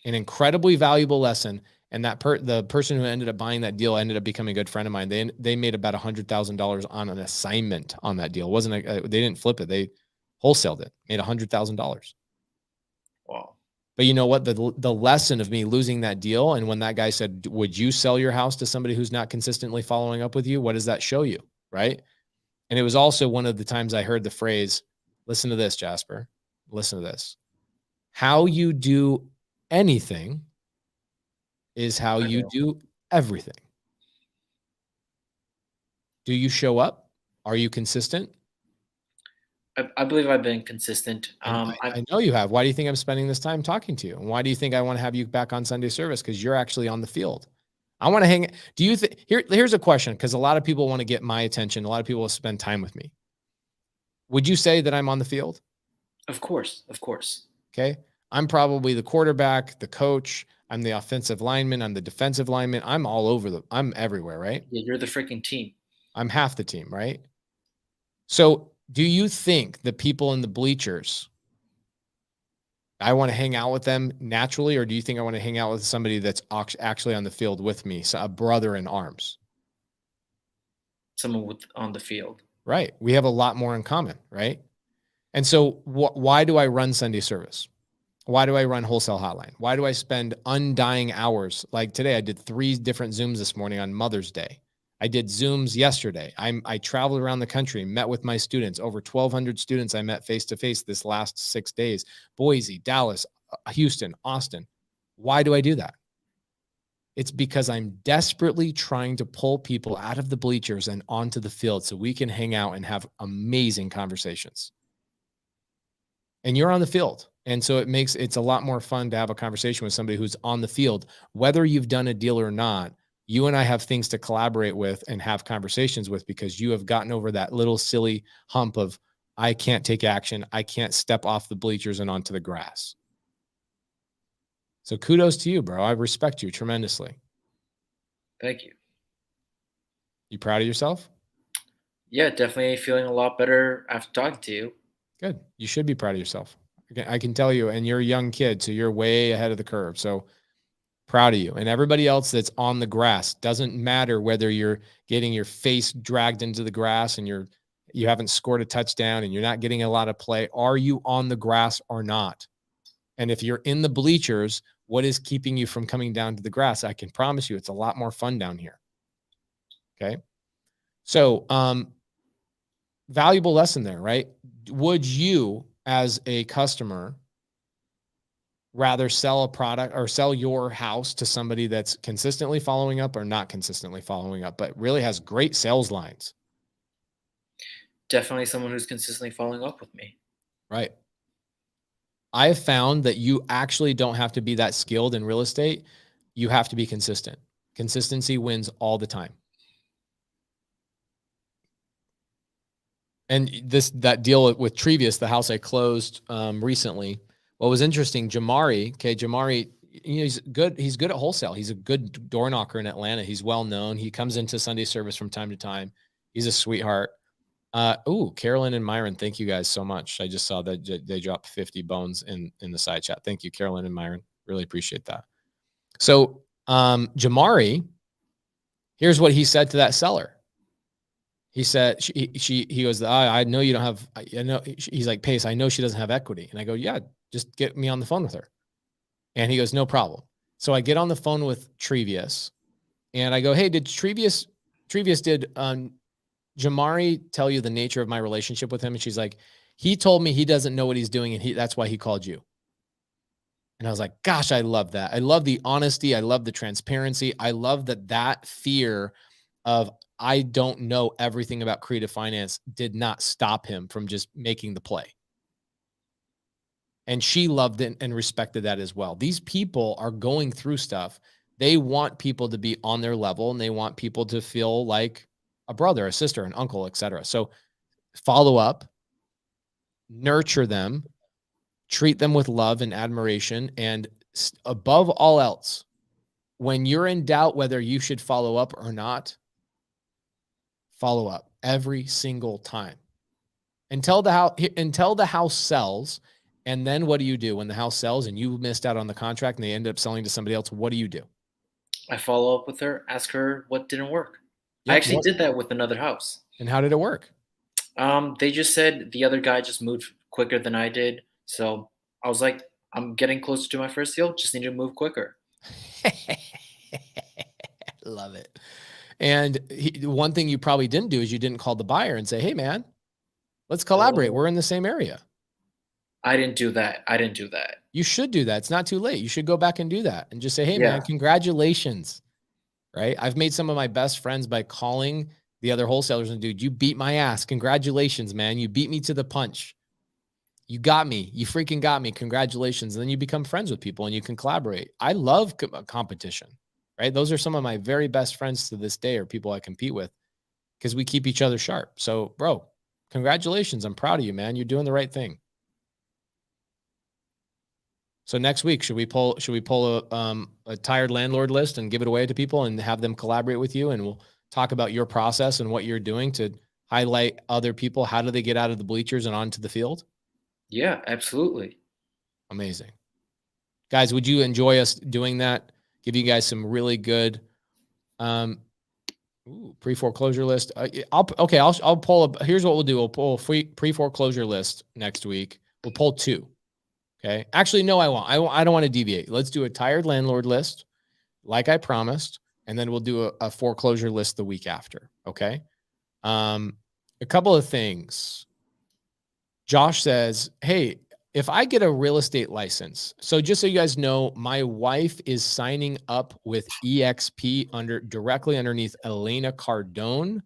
Speaker 1: An incredibly valuable lesson. And the person who ended up buying that deal ended up becoming a good friend of mine. They made about $100,000 on an assignment on that deal. It wasn't they didn't flip it. They wholesaled it, made $100,000.
Speaker 5: Wow.
Speaker 1: But you know what? The lesson of me losing that deal, and when that guy said, would you sell your house to somebody who's not consistently following up with you? What does that show you? Right. And it was also one of the times I heard the phrase, listen to this, Jasper, listen to this. How you do anything is how you do everything. Do you show up? Are you consistent?
Speaker 5: I believe I've been consistent.
Speaker 1: I know you have. Why do you think I'm spending this time talking to you? And why do you think I want to have you back on Sunday service? Because you're actually on the field. I want to hang. Do you think here's a question? Because a lot of people want to get my attention. A lot of people will spend time with me. Would you say that I'm on the field?
Speaker 5: Of course. Of course.
Speaker 1: Okay. I'm probably the quarterback, the coach. I'm the offensive lineman. I'm the defensive lineman. I'm all over I'm everywhere, right?
Speaker 5: Yeah, you're the freaking team.
Speaker 1: I'm half the team, right? So do you think the people in the bleachers, I want to hang out with them naturally, or do you think I want to hang out with somebody that's actually on the field with me, so a brother in arms?
Speaker 5: Someone on the field.
Speaker 1: Right. We have a lot more in common, right? And so why do I run Sunday service? Why do I run wholesale hotline? Why do I spend undying hours? Like today, I did 3 different Zooms this morning on Mother's Day. I did Zooms yesterday. I traveled around the country, met with my students, over 1,200 students I met face-to-face this last 6 days, Boise, Dallas, Houston, Austin. Why do I do that? It's because I'm desperately trying to pull people out of the bleachers and onto the field so we can hang out and have amazing conversations. And you're on the field. And so it's a lot more fun to have a conversation with somebody who's on the field, whether you've done a deal or not. You and I have things to collaborate with and have conversations with because you have gotten over that little silly hump of, I can't take action. I can't step off the bleachers and onto the grass. So kudos to you, bro. I respect you tremendously.
Speaker 5: Thank you.
Speaker 1: You proud of yourself?
Speaker 5: Yeah, definitely feeling a lot better after talking to you.
Speaker 1: Good. You should be proud of yourself. I can tell you, and you're a young kid, so you're way ahead of the curve. So proud of you. And everybody else that's on the grass, doesn't matter whether you're getting your face dragged into the grass and you haven't scored a touchdown and you're not getting a lot of play. Are you on the grass or not? And if you're in the bleachers, what is keeping you from coming down to the grass? I can promise you it's a lot more fun down here. Okay. So, valuable lesson there, right? Would you, as a customer, rather sell a product or sell your house to somebody that's consistently following up or not consistently following up, but really has great sales lines?
Speaker 5: Definitely someone who's consistently following up with me.
Speaker 1: Right. I have found that you actually don't have to be that skilled in real estate. You have to be consistent. Consistency wins all the time. And that deal with Trevius, the house I closed recently, what was interesting, Jamari, he's good. He's good at wholesale. He's a good door knocker in Atlanta. He's well known. He comes into Sunday service from time to time. He's a sweetheart. Carolyn and Myron, thank you guys so much. I just saw that they dropped 50 bones in the side chat. Thank you, Carolyn and Myron. Really appreciate that. So Jamari, here's what he said to that seller. He said, he goes, I know you don't have, I know, he's like, Pace, I know she doesn't have equity. And I go, yeah, just get me on the phone with her. And he goes, no problem. So I get on the phone with Trevius and I go, hey, did Trevius did Jamari tell you the nature of my relationship with him? And she's like, he told me he doesn't know what he's doing. And that's why he called you. And I was like, gosh, I love that. I love the honesty. I love the transparency. I love that fear of, I don't know everything about creative finance did not stop him from just making the play. And she loved it and respected that as well. These people are going through stuff. They want people to be on their level and they want people to feel like a brother, a sister, an uncle, etc. So follow up, nurture them, treat them with love and admiration. And above all else, when you're in doubt whether you should follow up or not, follow up every single time until the house sells. And then what do you do when the house sells and you missed out on the contract and they end up selling to somebody else? What do you do?
Speaker 5: I follow up with her, ask her what didn't work.
Speaker 1: Yep.
Speaker 5: I actually did that with another house.
Speaker 1: And how did it work?
Speaker 5: They just said the other guy just moved quicker than I did. So I was like, I'm getting closer to my first deal. Just need to move quicker.
Speaker 1: Love it. And one thing you probably didn't do is you didn't call the buyer and say, hey, man, let's collaborate. We're in the same area.
Speaker 5: I didn't do that.
Speaker 1: You should do that. It's not too late. You should go back and do that and just say, hey, man, congratulations. Right? I've made some of my best friends by calling the other wholesalers and, dude, you beat my ass. Congratulations, man. You beat me to the punch. You got me. You freaking got me. Congratulations. And then you become friends with people and you can collaborate. I love competition, right? Those are some of my very best friends to this day, or people I compete with, because we keep each other sharp. So, bro, congratulations. I'm proud of you, man. You're doing the right thing. So next week, should we pull a tired landlord list and give it away to people and have them collaborate with you? And we'll talk about your process and what you're doing to highlight other people. How do they get out of the bleachers and onto the field?
Speaker 5: Yeah, absolutely.
Speaker 1: Amazing. Guys, would you enjoy us doing that? Give you guys some really good pre-foreclosure list. I'll pull up. Here's what we'll do. We'll pull a pre-foreclosure list next week. We'll pull 2. Okay. Actually, no, I won't. I don't want to deviate. Let's do a tired landlord list, like I promised, and then we'll do a foreclosure list the week after. Okay. A couple of things. Josh says, hey, if I get a real estate license, so just so you guys know, my wife is signing up with EXP directly underneath Elena Cardone.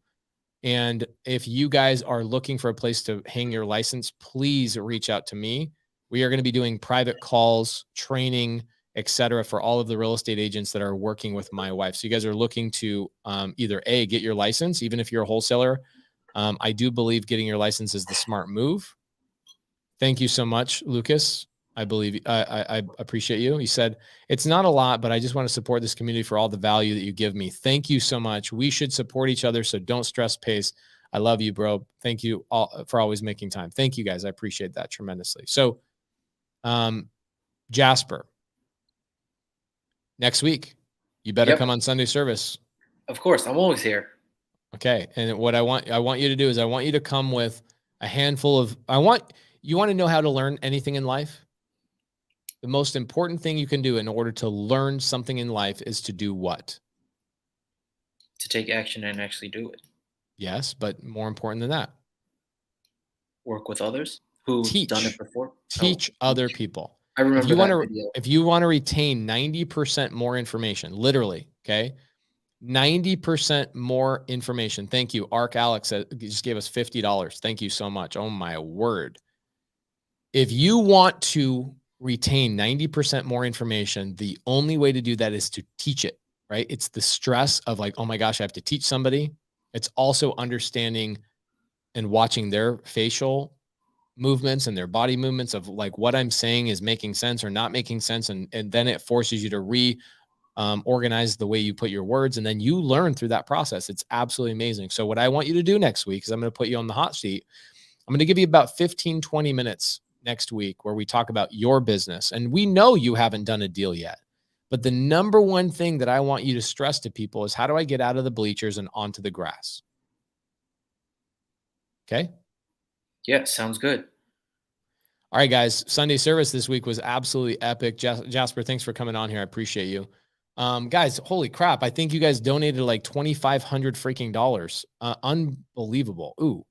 Speaker 1: And if you guys are looking for a place to hang your license, please reach out to me. We are going to be doing private calls, training, etc., for all of the real estate agents that are working with my wife. So you guys are looking to either A, get your license, even if you're a wholesaler. I do believe getting your license is the smart move. Thank you so much, Lucas. I believe I appreciate you. He said, it's not a lot, but I just want to support this community for all the value that you give me. Thank you so much. We should support each other, so don't stress pace. I love you, bro. Thank you all for always making time. Thank you, guys. I appreciate that tremendously. So, Jasper, next week, you better come on Sunday service.
Speaker 5: Of course, I'm always here.
Speaker 1: Okay. And what I want you to do is I want you to come with a handful of, you want to know how to learn anything in life? The most important thing you can do in order to learn something in life is to do what?
Speaker 5: To take action and actually do it.
Speaker 1: Yes, but more important than that.
Speaker 5: Work with others who've done it before.
Speaker 1: Teach other people.
Speaker 5: I remember that video.
Speaker 1: If you want to retain 90% more information, literally, okay? 90% more information. Thank you. Arc Alex just gave us $50. Thank you so much. Oh my word. If you want to retain 90% more information, the only way to do that is to teach it, right? It's the stress of like, oh my gosh, I have to teach somebody. It's also understanding and watching their facial movements and their body movements of like what I'm saying is making sense or not making sense. And then it forces you to organize the way you put your words. And then you learn through that process. It's absolutely amazing. So what I want you to do next week is I'm going to put you on the hot seat. I'm going to give you about 15, 20 minutes next week where we talk about your business. And we know you haven't done a deal yet, but the number one thing that I want you to stress to people is how do I get out of the bleachers and onto the grass? Okay.
Speaker 5: Yeah, sounds good.
Speaker 1: All right, guys. Sunday service this week was absolutely epic. Jasper, thanks for coming on here. I appreciate you. Guys, holy crap. I think you guys donated like $2,500 freaking dollars. Unbelievable. Ooh.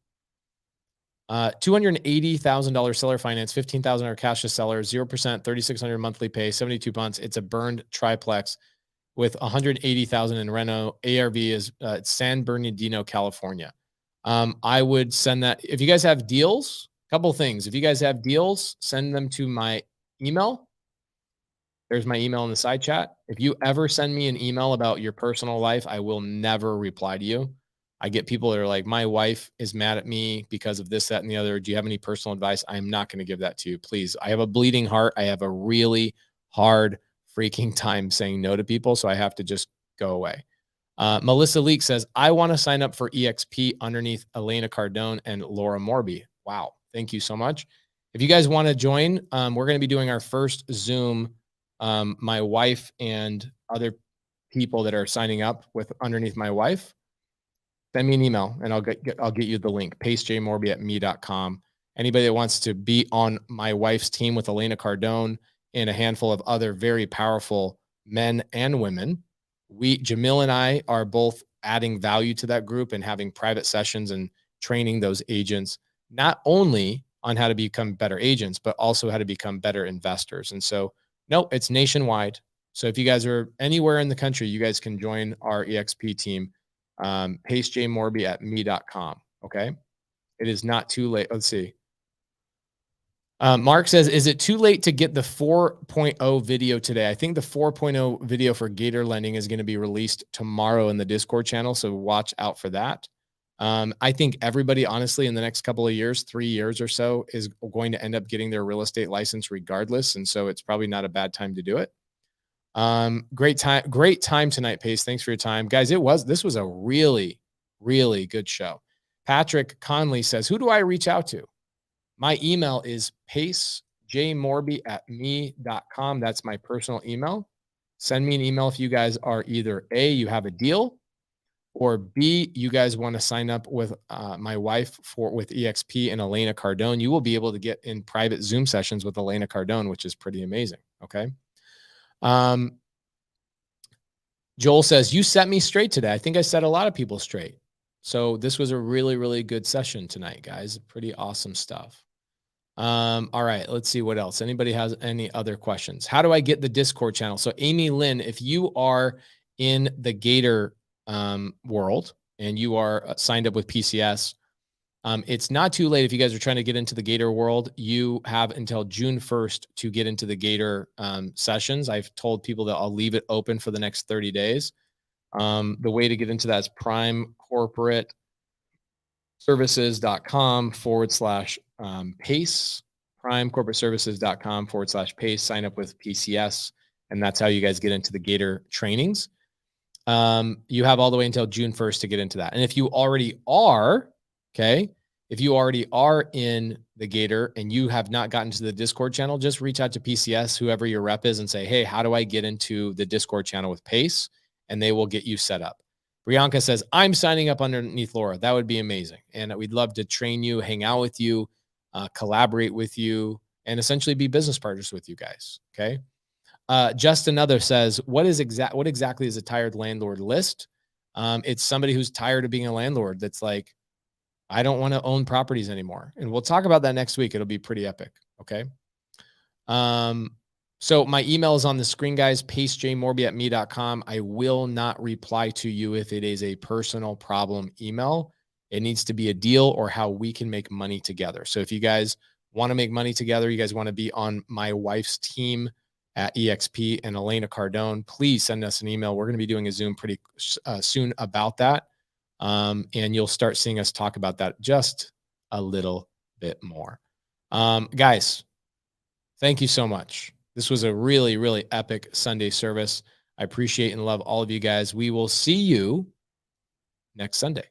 Speaker 1: $280,000 seller finance, $15,000 cash to seller, 0%, $3,600 monthly pay, 72 months. It's a burned triplex with $180,000 in reno. ARV is San Bernardino, California. I would send that. If you guys have deals, a couple things. If you guys have deals, send them to my email. There's my email in the side chat. If you ever send me an email about your personal life, I will never reply to you. I get people that are like, my wife is mad at me because of this, that, and the other. Do you have any personal advice? I'm not going to give that to you. Please. I have a bleeding heart. I have a really hard freaking time saying no to people. So I have to just go away. Melissa Leek says, I want to sign up for EXP underneath Elena Cardone and Laura Morby. Wow. Thank you so much. If you guys want to join, we're going to be doing our first Zoom. My wife and other people that are signing up with underneath my wife, send me an email and I'll get you the link. pacejmorby@me.com. Anybody that wants to be on my wife's team with Elena Cardone and a handful of other very powerful men and women, Jamil and I are both adding value to that group and having private sessions and training those agents, not only on how to become better agents, but also how to become better investors. And so, no, it's nationwide. So if you guys are anywhere in the country, you guys can join our EXP team, pacejmorby@me.com. Okay. It is not too late. Let's see. Mark says, is it too late to get the 4.0 video today? I think the 4.0 video for Gator lending is going to be released tomorrow in the Discord channel. So watch out for that. I think everybody, honestly, in the next couple of years, 3 years or so, is going to end up getting their real estate license regardless. And so it's probably not a bad time to do it. Great time tonight, Pace. Thanks for your time. Guys, this was a really, really good show. Patrick Conley says, who do I reach out to? My email is pacejmorby@me.com. That's my personal email. Send me an email if you guys are either A, you have a deal, or B, you guys want to sign up with my wife with EXP and Elena Cardone. You will be able to get in private Zoom sessions with Elena Cardone, which is pretty amazing. Okay. Joel says, you set me straight today. I think I set a lot of people straight. So this was a really, really good session tonight, guys. Pretty awesome stuff. All right, let's see what else. Anybody has any other questions? How do I get the Discord channel? So Amy Lynn, if you are in the Gator world and you are signed up with PCS, it's not too late. If you guys are trying to get into the Gator world, you have until June 1st to get into the Gator sessions. I've told people that I'll leave it open for the next 30 days. The way to get into that is primecorporateservices.com/PACE, primecorporateservices.com/PACE. Sign up with PCS, and that's how you guys get into the Gator trainings. You have all the way until June 1st to get into that. And if you already are, if you already are in the Gator and you have not gotten to the Discord channel, just reach out to PCS, whoever your rep is, and say, hey, how do I get into the Discord channel with PACE? And they will get you set up. Brianka says, I'm signing up underneath Laura. That would be amazing. And we'd love to train you, hang out with you, collaborate with you, and essentially be business partners with you guys. Okay. Just another says, what exactly is a tired landlord list? It's somebody who's tired of being a landlord. That's like, I don't want to own properties anymore. And we'll talk about that next week. It'll be pretty epic. Okay. So my email is on the screen, guys, pacejmorby@me.com. I will not reply to you if it is a personal problem email. It needs to be a deal or how we can make money together. So if you guys want to make money together, you guys want to be on my wife's team at EXP and Elena Cardone, please send us an email. We're going to be doing a Zoom pretty soon about that. And you'll start seeing us talk about that just a little bit more. Guys, thank you so much. This was a really, really epic Sunday service. I appreciate and love all of you guys. We will see you next Sunday.